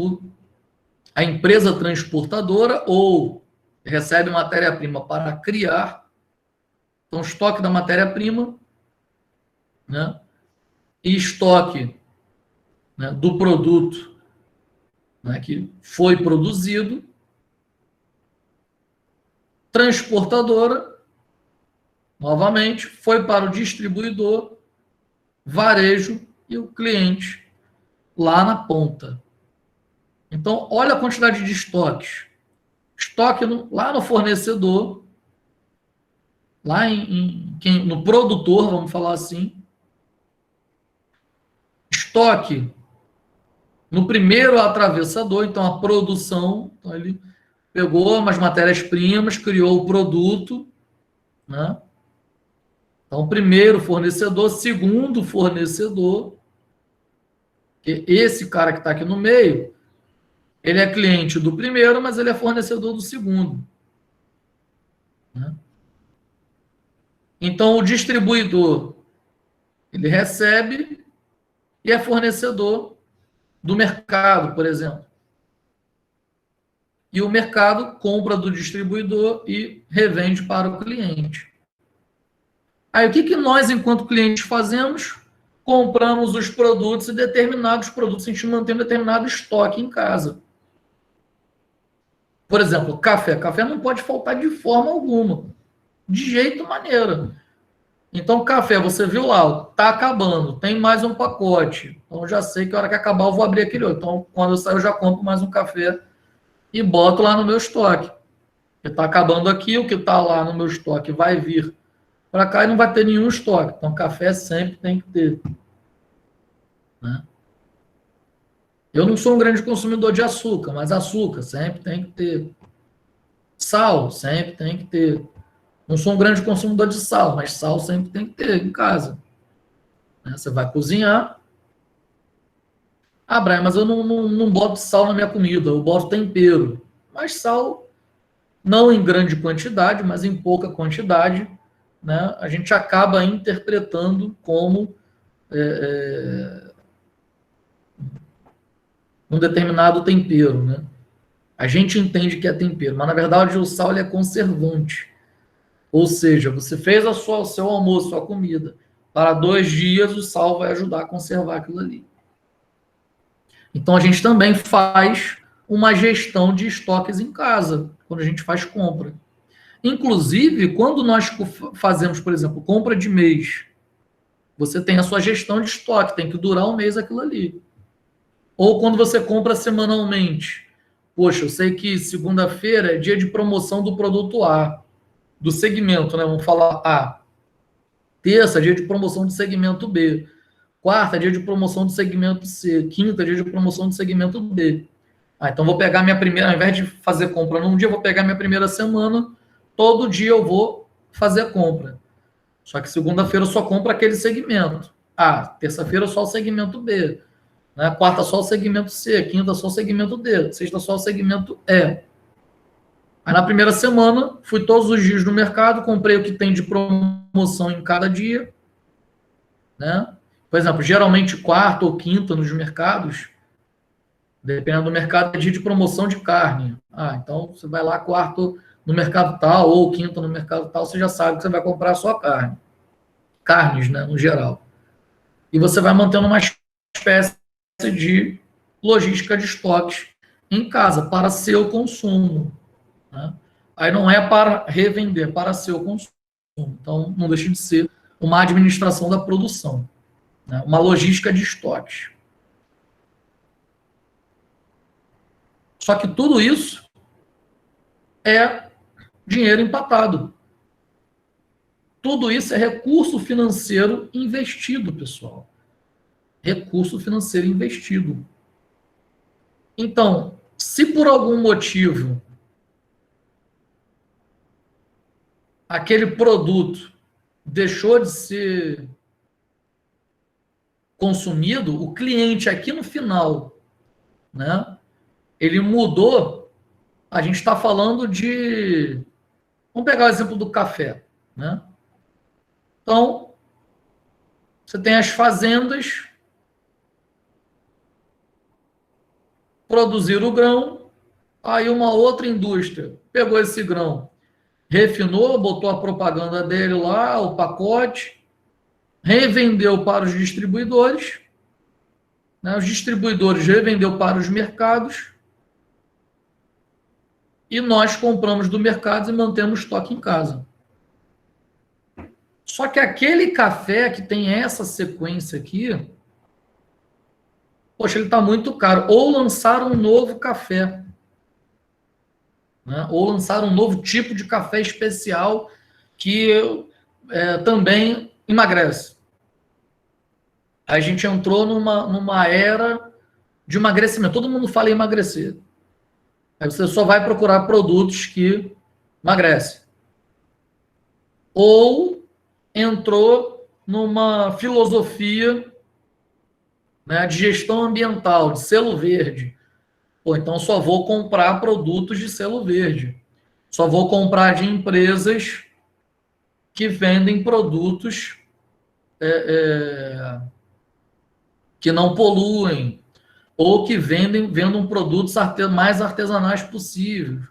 a empresa transportadora, ou recebe matéria-prima para criar. Então, estoque da matéria-prima, né, e estoque, né, do produto, né, que foi produzido, transportadora, novamente, foi para o distribuidor, varejo e o cliente lá na ponta. Então, olha a quantidade de estoques. Estoque lá no fornecedor, lá no produtor, vamos falar assim. Estoque no primeiro atravessador, então a produção. Então, ele pegou umas matérias-primas, criou o produto, né? Então, primeiro fornecedor, segundo fornecedor, que esse cara que está aqui no meio, ele é cliente do primeiro, mas ele é fornecedor do segundo. Né? Então, o distribuidor, ele recebe e é fornecedor do mercado, por exemplo. E o mercado compra do distribuidor e revende para o cliente. Aí, o que nós, enquanto clientes, fazemos? Compramos os produtos e determinados produtos a gente mantém um determinado estoque em casa. Por exemplo, café. Café não pode faltar de forma alguma. De jeito maneira. Então, café, você viu lá, tá acabando, tem mais um pacote. Então, eu já sei que a hora que acabar eu vou abrir aquele outro. Então, quando eu sair, eu já compro mais um café e boto lá no meu estoque. Porque tá acabando aqui, o que tá lá no meu estoque vai vir para cá e não vai ter nenhum estoque. Então, café sempre tem que ter. Né? Eu não sou um grande consumidor de açúcar, mas açúcar sempre tem que ter. Sal sempre tem que ter. Não sou um grande consumidor de sal, mas sal sempre tem que ter em casa. Né? Você vai cozinhar. Ah, Brian, mas eu não boto sal na minha comida, eu boto tempero. Mas sal, não em grande quantidade, mas em pouca quantidade, né? A gente acaba interpretando como um determinado tempero. Né? A gente entende que é tempero, mas na verdade o sal ele é conservante. Ou seja, você fez o seu almoço, sua comida. Para 2 dias, o sal vai ajudar a conservar aquilo ali. Então, a gente também faz uma gestão de estoques em casa, quando a gente faz compra. Inclusive, quando nós fazemos, por exemplo, compra de mês, você tem a sua gestão de estoque, tem que durar um mês aquilo ali. Ou quando você compra semanalmente. Poxa, eu sei que segunda-feira é dia de promoção do produto A, do segmento, né? Vamos falar A. Terça, dia de promoção do segmento B. Quarta, dia de promoção do segmento C. Quinta, dia de promoção do segmento D. Então vou pegar minha primeira, ao invés de fazer compra num dia, eu vou pegar minha primeira semana, todo dia eu vou fazer a compra. Só que segunda-feira eu só compro aquele segmento. Terça-feira só o segmento B. Né? Quarta só o segmento C. Quinta só o segmento D. Sexta só o segmento E. Aí na primeira semana, fui todos os dias no mercado, comprei o que tem de promoção em cada dia. né? Por exemplo, geralmente quarta ou quinta nos mercados, dependendo do mercado, é dia de promoção de carne. Ah, então você vai lá quarto no mercado tal ou quinta no mercado tal, você já sabe que você vai comprar a sua carne. Carnes, né, no geral. E você vai mantendo uma espécie de logística de estoques em casa para seu consumo, né? Aí não é para revender, para seu consumo. Então, não deixa de ser uma administração da produção, né? Uma logística de estoques. Só que tudo isso é dinheiro empatado. Tudo isso é recurso financeiro investido, pessoal. Recurso financeiro investido. Então, se por algum motivo aquele produto deixou de ser consumido, o cliente aqui no final, né, ele mudou, a gente está falando de... Vamos pegar o exemplo do café, né? Então, você tem as fazendas, produzir o grão, aí uma outra indústria pegou esse grão, refinou, botou a propaganda dele lá, o pacote, revendeu para os distribuidores, né? Os distribuidores revendeu para os mercados e nós compramos do mercado e mantemos estoque em casa. Só que aquele café que tem essa sequência aqui, poxa, ele está muito caro. Ou lançar um novo café, né? Ou lançar um novo tipo de café especial que também emagrece. A gente entrou numa era de emagrecimento. Todo mundo fala em emagrecer. Aí você só vai procurar produtos que emagrecem. Ou entrou numa filosofia, né, de gestão ambiental, de selo verde. Pô, então só vou comprar produtos de selo verde. Só vou comprar de empresas que vendem produtos que não poluem, ou que vendam produtos mais artesanais possíveis,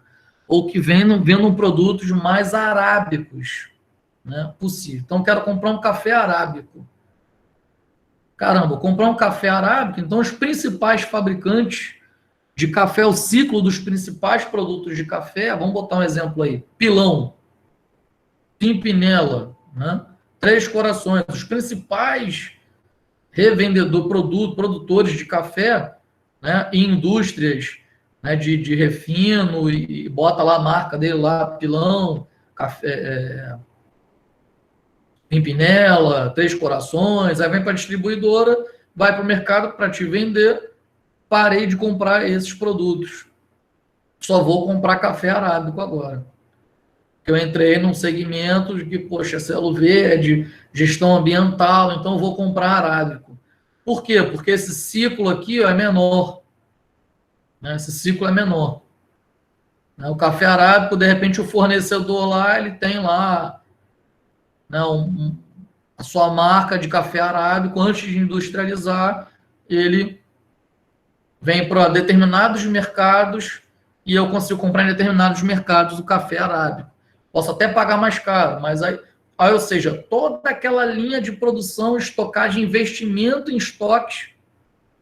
ou que vendam produtos mais arábicos, né, possível. Então, quero comprar um café arábico. Caramba, comprar um café arábico, então os principais fabricantes de café, o ciclo dos principais produtos de café, vamos botar um exemplo aí, Pilão, Pimpinela, né? Três Corações, os principais produtores de café, né, e indústrias, né, de refino, e bota lá a marca dele lá, Pilão, café, Pimpinela, Três Corações, aí vem para a distribuidora, vai para o mercado para te vender, parei de comprar esses produtos. Só vou comprar café arábico agora. Eu entrei num segmento de que, poxa, selo verde, gestão ambiental, então vou comprar arábico. Por quê? Porque esse ciclo aqui, ó, é menor, né? Esse ciclo é menor. Né? O café arábico, de repente, o fornecedor lá, ele tem lá, né, a sua marca de café arábico. Antes de industrializar, ele vem para determinados mercados e eu consigo comprar em determinados mercados o café arábico. Posso até pagar mais caro, mas aí, ou seja, toda aquela linha de produção, estocagem, investimento em estoques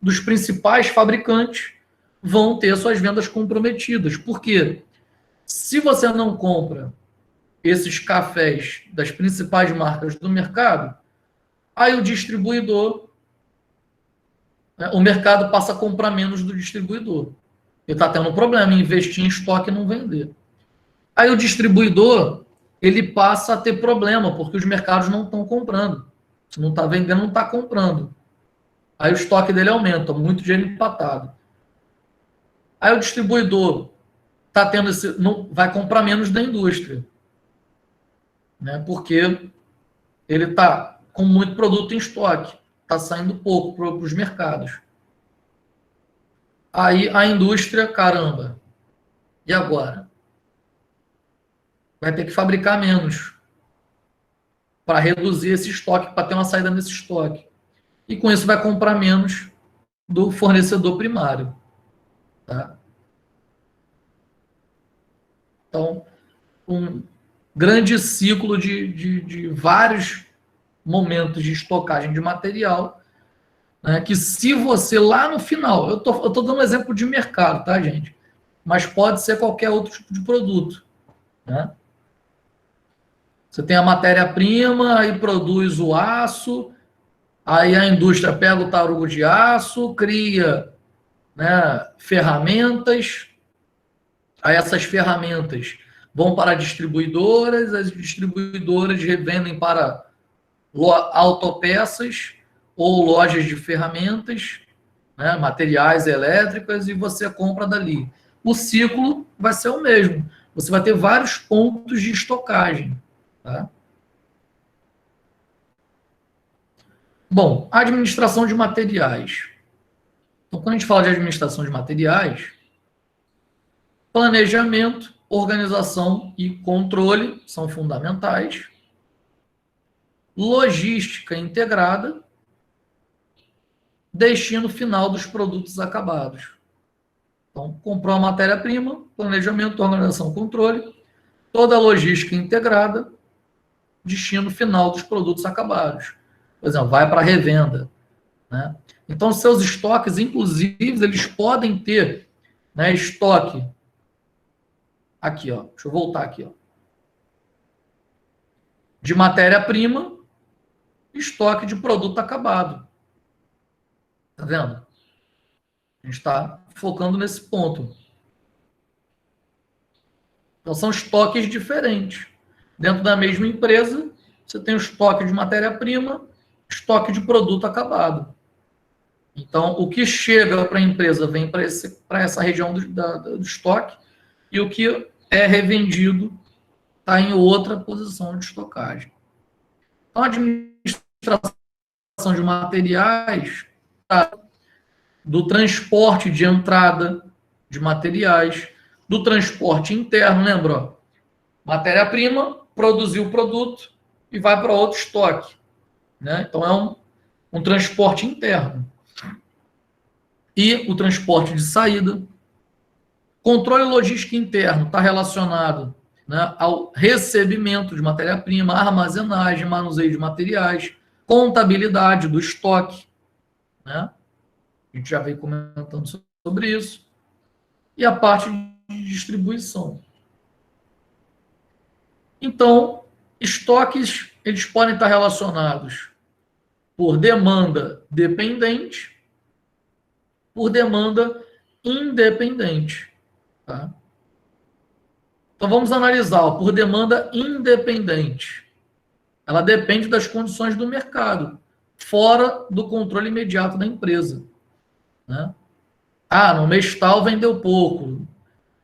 dos principais fabricantes vão ter suas vendas comprometidas. Por quê? Se você não compra esses cafés das principais marcas do mercado, aí o distribuidor, né, o mercado passa a comprar menos do distribuidor. Ele está tendo um problema em investir em estoque e não vender. Aí o distribuidor, ele passa a ter problema, porque os mercados não estão comprando. Se não está vendendo, não está comprando. Aí o estoque dele aumenta, muito dinheiro empatado. Aí o distribuidor tá tendo não vai comprar menos da indústria, né? Porque ele está com muito produto em estoque, está saindo pouco para os mercados. Aí a indústria, caramba, e agora? Vai ter que fabricar menos. para reduzir esse estoque, para ter uma saída nesse estoque. E com isso vai comprar menos do fornecedor primário. Tá? Então, um grande ciclo de vários momentos de estocagem de material, né, que se você lá no final, eu tô dando um exemplo de mercado, tá, gente? Mas pode ser qualquer outro tipo de produto, né? Você tem a matéria-prima, aí produz o aço, aí a indústria pega o tarugo de aço, cria, né, ferramentas, aí essas ferramentas vão para distribuidoras, as distribuidoras revendem para autopeças ou lojas de ferramentas, né, materiais elétricas, e você compra dali. O ciclo vai ser o mesmo. Você vai ter vários pontos de estocagem. Tá? Bom, administração de materiais. Então, quando a gente fala de administração de materiais, planejamento, organização e controle são fundamentais. Logística integrada, destino final dos produtos acabados. Então, comprou a matéria-prima, planejamento, organização, controle, toda a logística integrada, destino final dos produtos acabados. Por exemplo, vai para a revenda. Né? Então, seus estoques, inclusive, eles podem ter, né, estoque. Aqui, ó. Deixa eu voltar aqui, ó. De matéria-prima, estoque de produto acabado. Tá vendo? A gente está focando nesse ponto. Então, são estoques diferentes. Dentro da mesma empresa, você tem o estoque de matéria-prima, estoque de produto acabado. Então, o que chega para a empresa vem para essa região do estoque, e o que é revendido está em outra posição de estocagem. Então, a administração de materiais, do transporte de entrada de materiais, do transporte interno, lembra? Matéria-prima, produziu o produto e vai para outro estoque. Né? Então, é um transporte interno. E o transporte de saída. Controle logístico interno está relacionado, né, ao recebimento de matéria-prima, armazenagem, manuseio de materiais, contabilidade do estoque. Né? A gente já veio comentando sobre isso. E a parte de distribuição. Então, estoques, eles podem estar relacionados por demanda dependente, por demanda independente. Tá? Então, vamos analisar, ó, por demanda independente. Ela depende das condições do mercado, fora do controle imediato da empresa. Né? Ah, no mês tal vendeu pouco,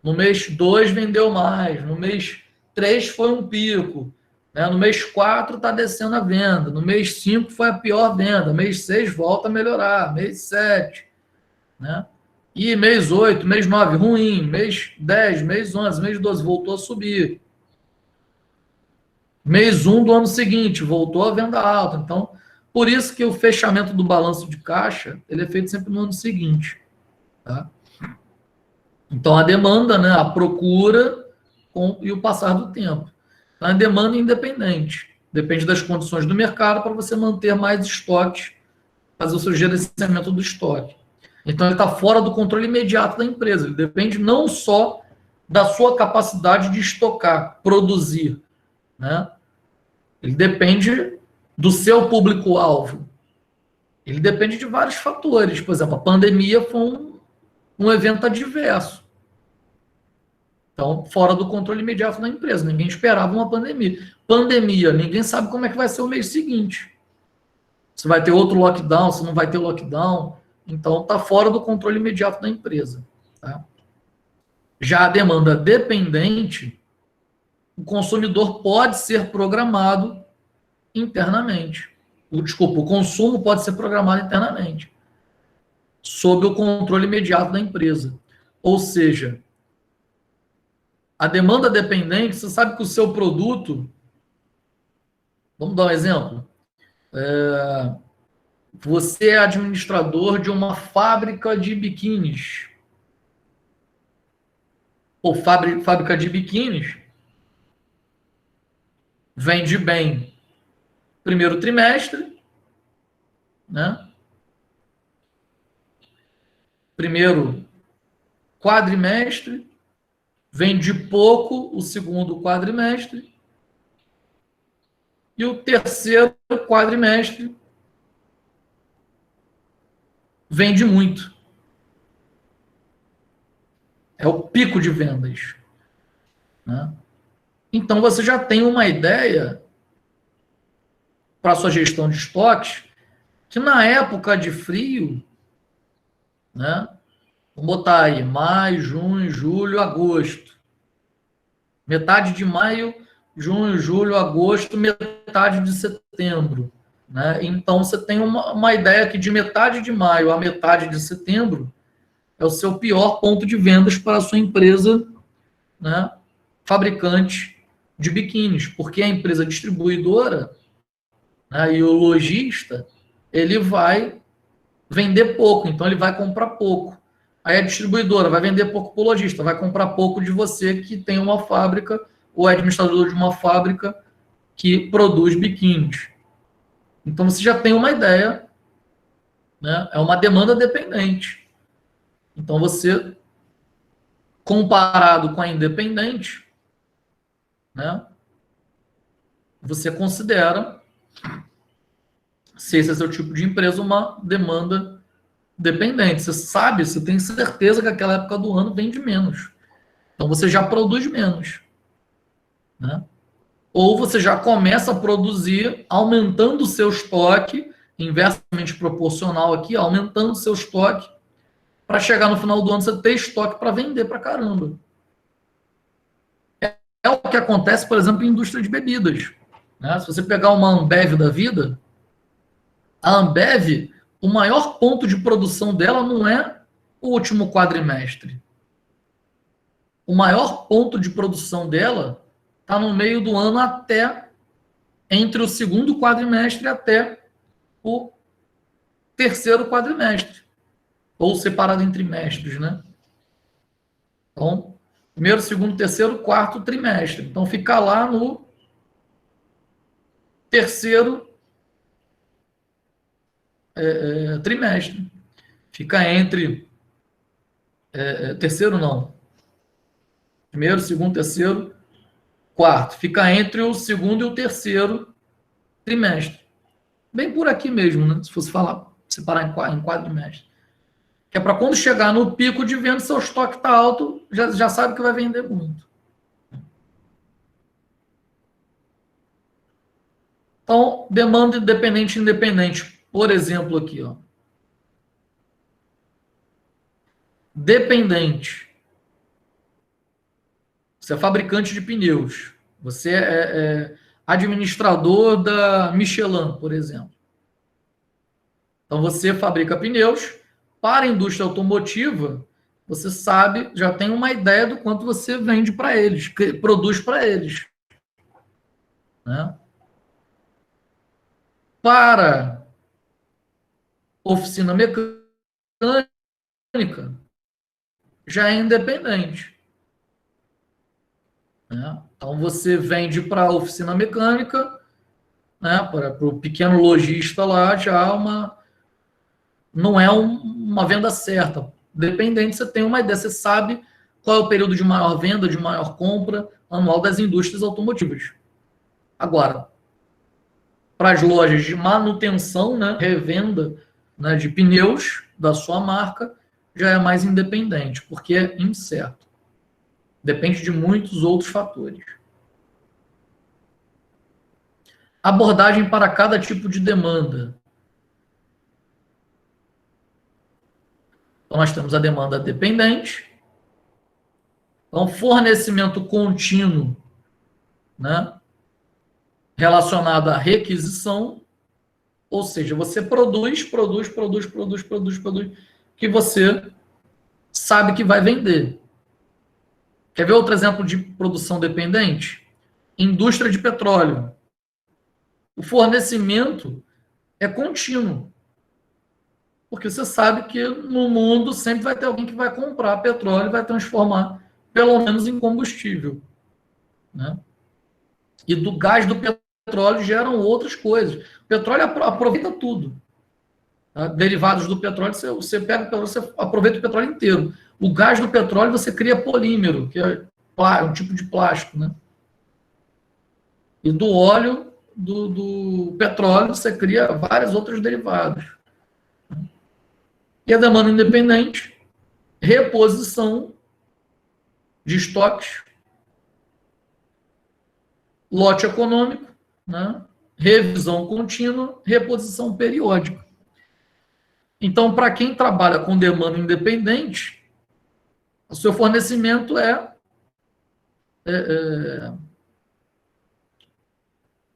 no mês 2 vendeu mais, no mês 3 foi um pico, né? No mês 4 está descendo a venda, no mês 5 foi a pior venda, mês 6 volta a melhorar, mês 7, né? E mês 8, mês 9, ruim, mês 10, mês 11, mês 12, voltou a subir. Mês 1 do ano seguinte, voltou a venda alta. Então, por isso que o fechamento do balanço de caixa, ele é feito sempre no ano seguinte. Tá? Então, a demanda, né, a procura e o passar do tempo. Então, a demanda independente. Depende das condições do mercado para você manter mais estoques, fazer o seu gerenciamento do estoque. Então, ele está fora do controle imediato da empresa. Ele depende não só da sua capacidade de estocar, produzir, né? Ele depende do seu público-alvo. Ele depende de vários fatores. Por exemplo, a pandemia foi um evento adverso. Então, fora do controle imediato da empresa. Ninguém esperava uma pandemia. Pandemia, ninguém sabe como é que vai ser o mês seguinte. Se vai ter outro lockdown, se não vai ter lockdown. Então, está fora do controle imediato da empresa. Tá? Já a demanda dependente, o consumidor pode ser programado internamente. O consumo pode ser programado internamente, sob o controle imediato da empresa. Ou seja, a demanda dependente, você sabe que o seu produto, Vamos dar um exemplo. Você é administrador de uma fábrica de biquínis. Ou fábrica de biquínis vende bem primeiro trimestre, né? Primeiro quadrimestre, vende pouco o segundo quadrimestre, e o terceiro quadrimestre vende muito. É o pico de vendas, né? Então você já tem uma ideia para sua gestão de estoques que na época de frio, né? Vamos botar aí maio, junho, julho, agosto. Metade de maio, junho, julho, agosto, metade de setembro, né? Então você tem uma ideia que de metade de maio a metade de setembro é o seu pior ponto de vendas para a sua empresa, né? Fabricante de biquínis, porque a empresa distribuidora, né, e o lojista, ele vai vender pouco, então ele vai comprar pouco. Aí a distribuidora vai vender pouco para o lojista, vai comprar pouco de você que tem uma fábrica ou é administrador de uma fábrica que produz biquínis. Então você já tem uma ideia, né? É uma demanda dependente. Então você, comparado com a independente, né? Você considera, se esse é seu tipo de empresa, uma demanda dependente. Você sabe, você tem certeza que aquela época do ano vende menos. Então você já produz menos, né? Ou você já começa a produzir aumentando o seu estoque, inversamente proporcional aqui, aumentando o seu estoque, para chegar no final do ano você ter estoque para vender para caramba. É o que acontece, por exemplo, em indústria de bebidas, né? Se você pegar uma Ambev da vida, a Ambev, o maior ponto de produção dela não é o último quadrimestre. O maior ponto de produção dela está no meio do ano até entre o segundo quadrimestre até o terceiro quadrimestre, ou separado em trimestres, né? Então, primeiro, segundo, terceiro, quarto trimestre. Então, fica lá no terceiro trimestre. Fica entre. Terceiro, não. Primeiro, segundo, terceiro, quarto. Fica entre o segundo e o terceiro trimestre. Bem por aqui mesmo, né? Se fosse falar, separar em quadrimestre. Que é para quando chegar no pico de venda, seu estoque está alto, já sabe que vai vender muito. Então, demanda independente e independente. Por exemplo, aqui, ó. Dependente. Você é fabricante de pneus. Você é administrador da Michelin, por exemplo. Então, você fabrica pneus para a indústria automotiva. Você sabe, já tem uma ideia do quanto você vende para eles, produz para eles, né? Para oficina mecânica, já é independente, né? Então, você vende para a oficina mecânica, né? Para o pequeno lojista lá, já não é uma venda certa. Dependente, você tem uma ideia, você sabe qual é o período de maior venda, de maior compra anual das indústrias automotivas. Agora, para as lojas de manutenção, né, revenda, né, de pneus da sua marca, já é mais independente, porque é incerto. Depende de muitos outros fatores. Abordagem para cada tipo de demanda. Então, nós temos a demanda dependente. Então, fornecimento contínuo, né, relacionado à requisição, ou seja, você produz, que você sabe que vai vender. Quer ver outro exemplo de produção dependente? Indústria de petróleo. O fornecimento é contínuo. Porque você sabe que no mundo sempre vai ter alguém que vai comprar petróleo e vai transformar, pelo menos, em combustível. Né? E do gás do petróleo geram outras coisas. O petróleo aproveita tudo. Tá? Derivados do petróleo, você pega o petróleo, você aproveita o petróleo inteiro. O gás do petróleo você cria polímero, que é um tipo de plástico. Né? E do óleo do petróleo você cria vários outros derivados. E a demanda independente, reposição de estoques, lote econômico, né? Revisão contínua, reposição periódica. Então, para quem trabalha com demanda independente, o seu fornecimento é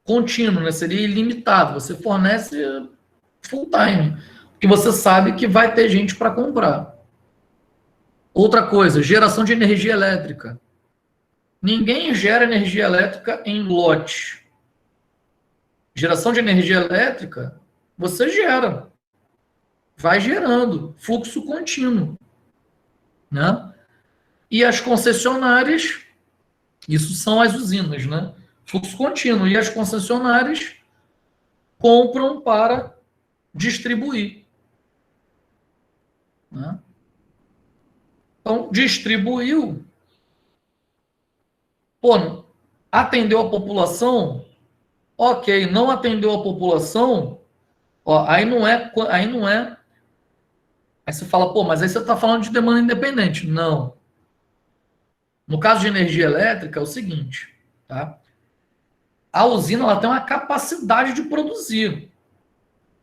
contínuo, né? Seria ilimitado. Você fornece full time, porque você sabe que vai ter gente para comprar. Outra coisa, geração de energia elétrica. Ninguém gera energia elétrica em lote. Geração de energia elétrica, você gera. Vai gerando, fluxo contínuo. Né? E as concessionárias, isso são as usinas, né? Fluxo contínuo. E as concessionárias compram para distribuir. Né? Então, distribuiu. Pô, atendeu a população? Ok, não atendeu a população? Ó, aí não é. Aí você fala, pô, mas aí você está falando de demanda independente. Não. No caso de energia elétrica, é o seguinte, tá? A usina ela tem uma capacidade de produzir.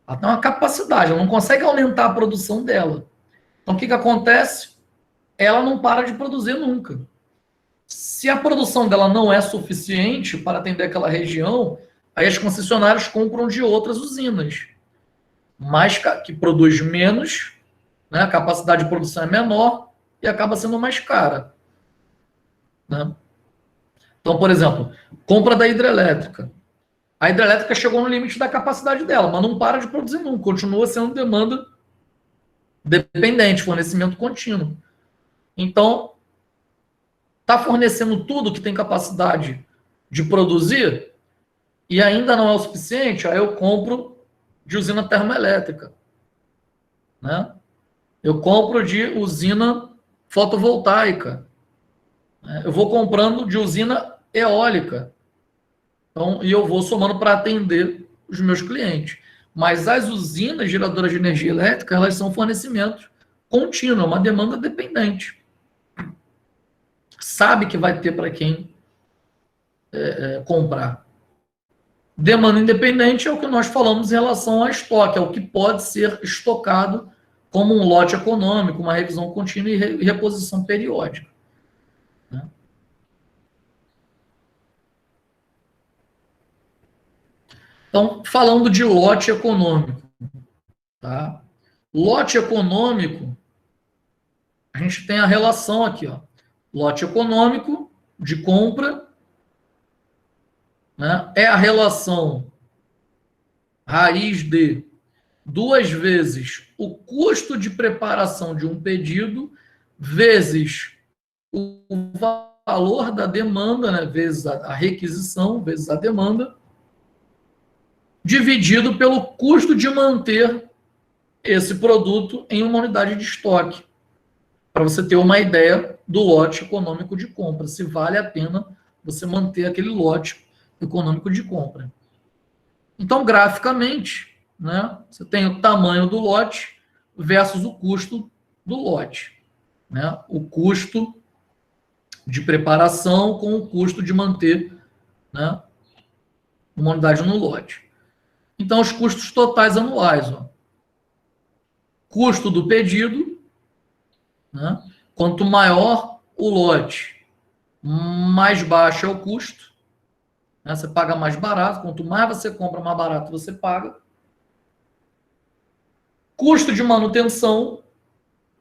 Ela tem uma capacidade, ela não consegue aumentar a produção dela. Então, o que acontece? Ela não para de produzir nunca. Se a produção dela não é suficiente para atender aquela região, aí as concessionárias compram de outras usinas, mas que produz menos, né? A capacidade de produção é menor e acaba sendo mais cara. Né? Então, por exemplo, compra da hidrelétrica. A hidrelétrica chegou no limite da capacidade dela, mas não para de produzir nunca, continua sendo demanda dependente, fornecimento contínuo. Então, está fornecendo tudo que tem capacidade de produzir e ainda não é o suficiente, aí eu compro de usina termoelétrica. Né? Eu compro de usina fotovoltaica. Né? Eu vou comprando de usina eólica. Então, e eu vou somando para atender os meus clientes. Mas as usinas geradoras de energia elétrica, elas são fornecimentos contínuos, uma demanda dependente. Sabe que vai ter para quem comprar. Demanda independente é o que nós falamos em relação ao estoque, é o que pode ser estocado como um lote econômico, uma revisão contínua e reposição periódica. Né? Então, falando de lote econômico. Tá? Lote econômico, a gente tem a relação aqui. Ó. Lote econômico de compra, né, é a relação raiz de 2 vezes o custo de preparação de um pedido vezes o valor da demanda, né, vezes a requisição, vezes a demanda, dividido pelo custo de manter esse produto em uma unidade de estoque, para você ter uma ideia do lote econômico de compra, se vale a pena você manter aquele lote econômico de compra. Então, graficamente, né, você tem o tamanho do lote versus o custo do lote. Né? O custo de preparação com o custo de manter, né, uma unidade no lote. Então, os custos totais anuais. Ó. Custo do pedido, né? Quanto maior o lote, mais baixo é o custo. Né? Você paga mais barato. Quanto mais você compra, mais barato você paga. Custo de manutenção,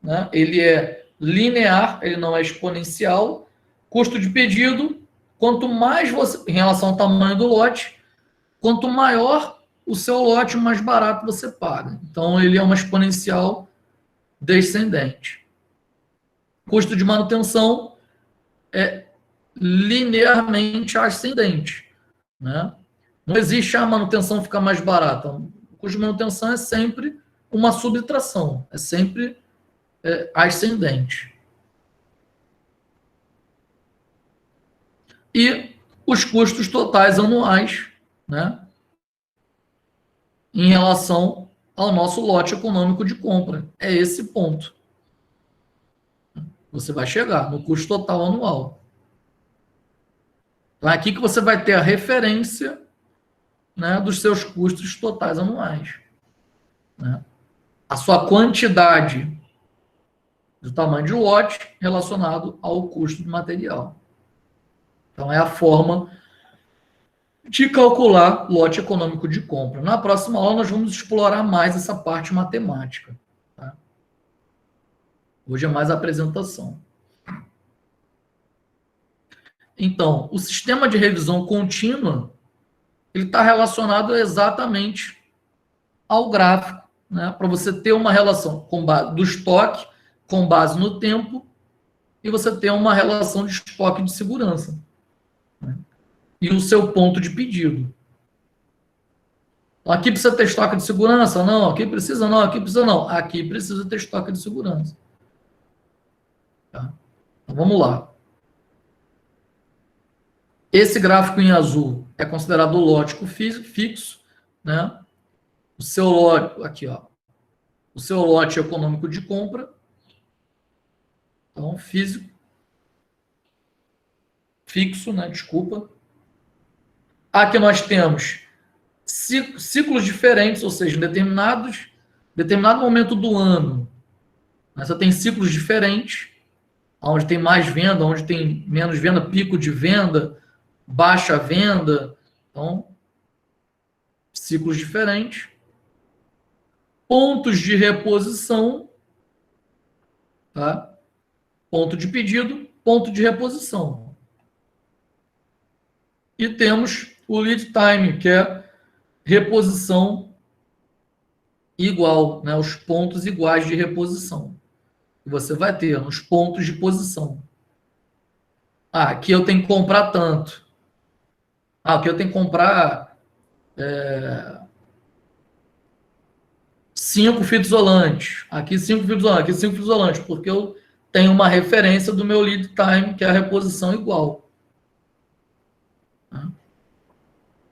né? Ele é linear, ele não é exponencial. Custo de pedido, quanto mais você, em relação ao tamanho do lote, Quanto maior o seu lote, mais barato você paga. Então, ele é uma exponencial descendente. Custo de manutenção é linearmente ascendente, né? Não existe a manutenção ficar mais barata. O custo de manutenção é sempre uma subtração, é sempre ascendente. E os custos totais anuais, né, em relação ao nosso lote econômico de compra. É esse ponto. Você vai chegar no custo total anual. Então é aqui que você vai ter a referência, né, dos seus custos totais anuais, né? A sua quantidade do tamanho de lote relacionado ao custo do material. Então, é a forma de calcular lote econômico de compra. Na próxima aula, nós vamos explorar mais essa parte matemática. Tá? Hoje é mais a apresentação. Então, o sistema de revisão contínua ele está relacionado exatamente ao gráfico, né? Para você ter uma relação com base do estoque com base no tempo e você ter uma relação de estoque de segurança, né? E o seu ponto de pedido. Aqui precisa ter estoque de segurança? Não. Aqui precisa não. Aqui precisa não. Aqui precisa ter estoque de segurança. Tá? Então, vamos lá. Esse gráfico em azul é considerado o lote fixo, né? O seu lote, aqui, ó. O seu lote econômico de compra. Então, físico. Fixo, né? Desculpa. Aqui nós temos ciclos diferentes, ou seja, em determinado momento do ano, você tem ciclos diferentes, onde tem mais venda, onde tem menos venda, pico de venda, baixa venda. Então, ciclos diferentes. Pontos de reposição, tá? Ponto de pedido, ponto de reposição. E temos o lead time, que é reposição igual, né? Os pontos iguais de reposição que você vai ter nos pontos de posição. Aqui eu tenho que comprar tanto. Aqui eu tenho que comprar 5 fitas isolantes. Aqui 5 fitas isolantes. Aqui 5 fitas isolantes, porque eu tenho uma referência do meu lead time, que é a reposição igual.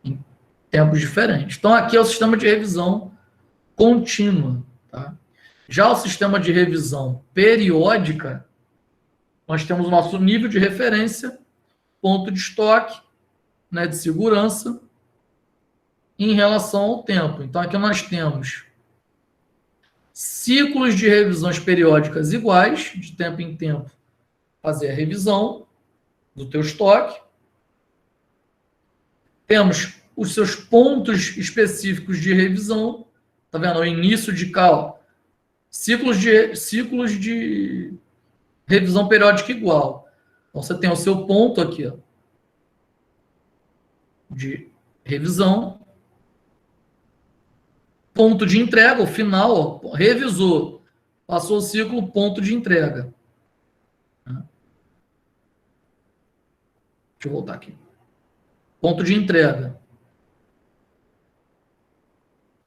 Em tempos diferentes. Então, aqui é o sistema de revisão contínua. Tá? Já o sistema de revisão periódica, nós temos o nosso nível de referência, ponto de estoque, né, de segurança, em relação ao tempo. Então, aqui nós temos ciclos de revisões periódicas iguais, de tempo em tempo, fazer a revisão do teu estoque. Temos os seus pontos específicos de revisão. Tá vendo? O início de cal. Ciclos de revisão periódica igual. Então, você tem o seu ponto aqui, ó, de revisão. Ponto de entrega, o final, ó, revisou. Passou o ciclo, ponto de entrega. Deixa eu voltar aqui. Ponto de entrega.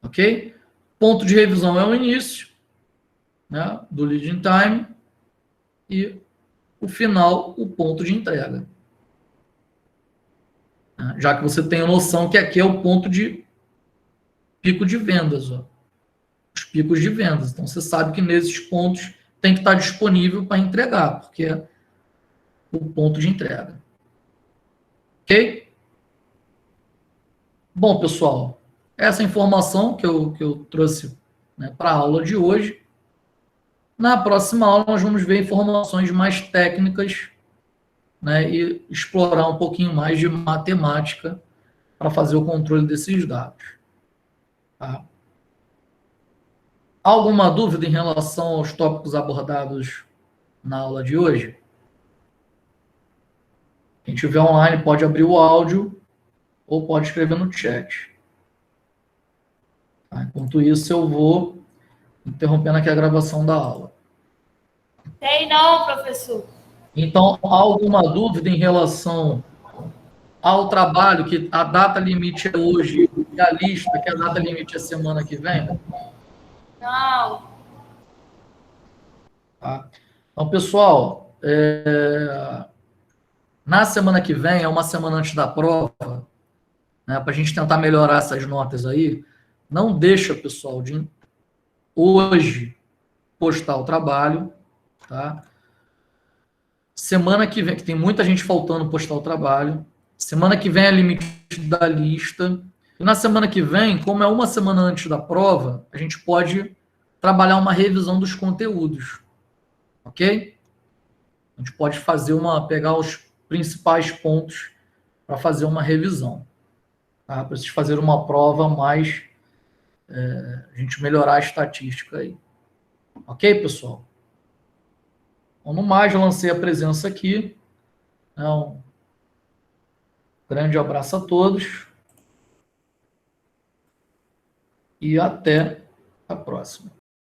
Ok? Ponto de revisão é o início, né, do lead time e o final, o ponto de entrega. Já que você tem a noção que aqui é o ponto de pico de vendas, ó. Os picos de vendas. Então, você sabe que nesses pontos tem que estar disponível para entregar, porque é o ponto de entrega. Ok? Bom, pessoal, essa informação que eu trouxe, né, para a aula de hoje. Na próxima aula, nós vamos ver informações mais técnicas, né, e explorar um pouquinho mais de matemática para fazer o controle desses dados. Tá? Alguma dúvida em relação aos tópicos abordados na aula de hoje? Quem estiver online pode abrir o áudio ou pode escrever no chat. Tá? Enquanto isso, eu vou interrompendo aqui a gravação da aula. Tem não, professor. Então, há alguma dúvida em relação ao trabalho, que a data limite é hoje, e a lista, que a data limite é semana que vem? Não. Tá? Então, pessoal, na semana que vem, é uma semana antes da prova, né, para a gente tentar melhorar essas notas aí, não deixa, pessoal, de hoje postar o trabalho, tá? Semana que vem, que tem muita gente faltando postar o trabalho. Semana que vem é limite da lista. E na semana que vem, como é uma semana antes da prova, a gente pode trabalhar uma revisão dos conteúdos, ok? A gente pode fazer pegar os principais pontos para fazer uma revisão, tá? Para vocês fazerem uma prova mais, a gente melhorar a estatística aí. Ok, pessoal? Então, no mais, eu lancei a presença aqui. Um grande abraço a todos e até a próxima.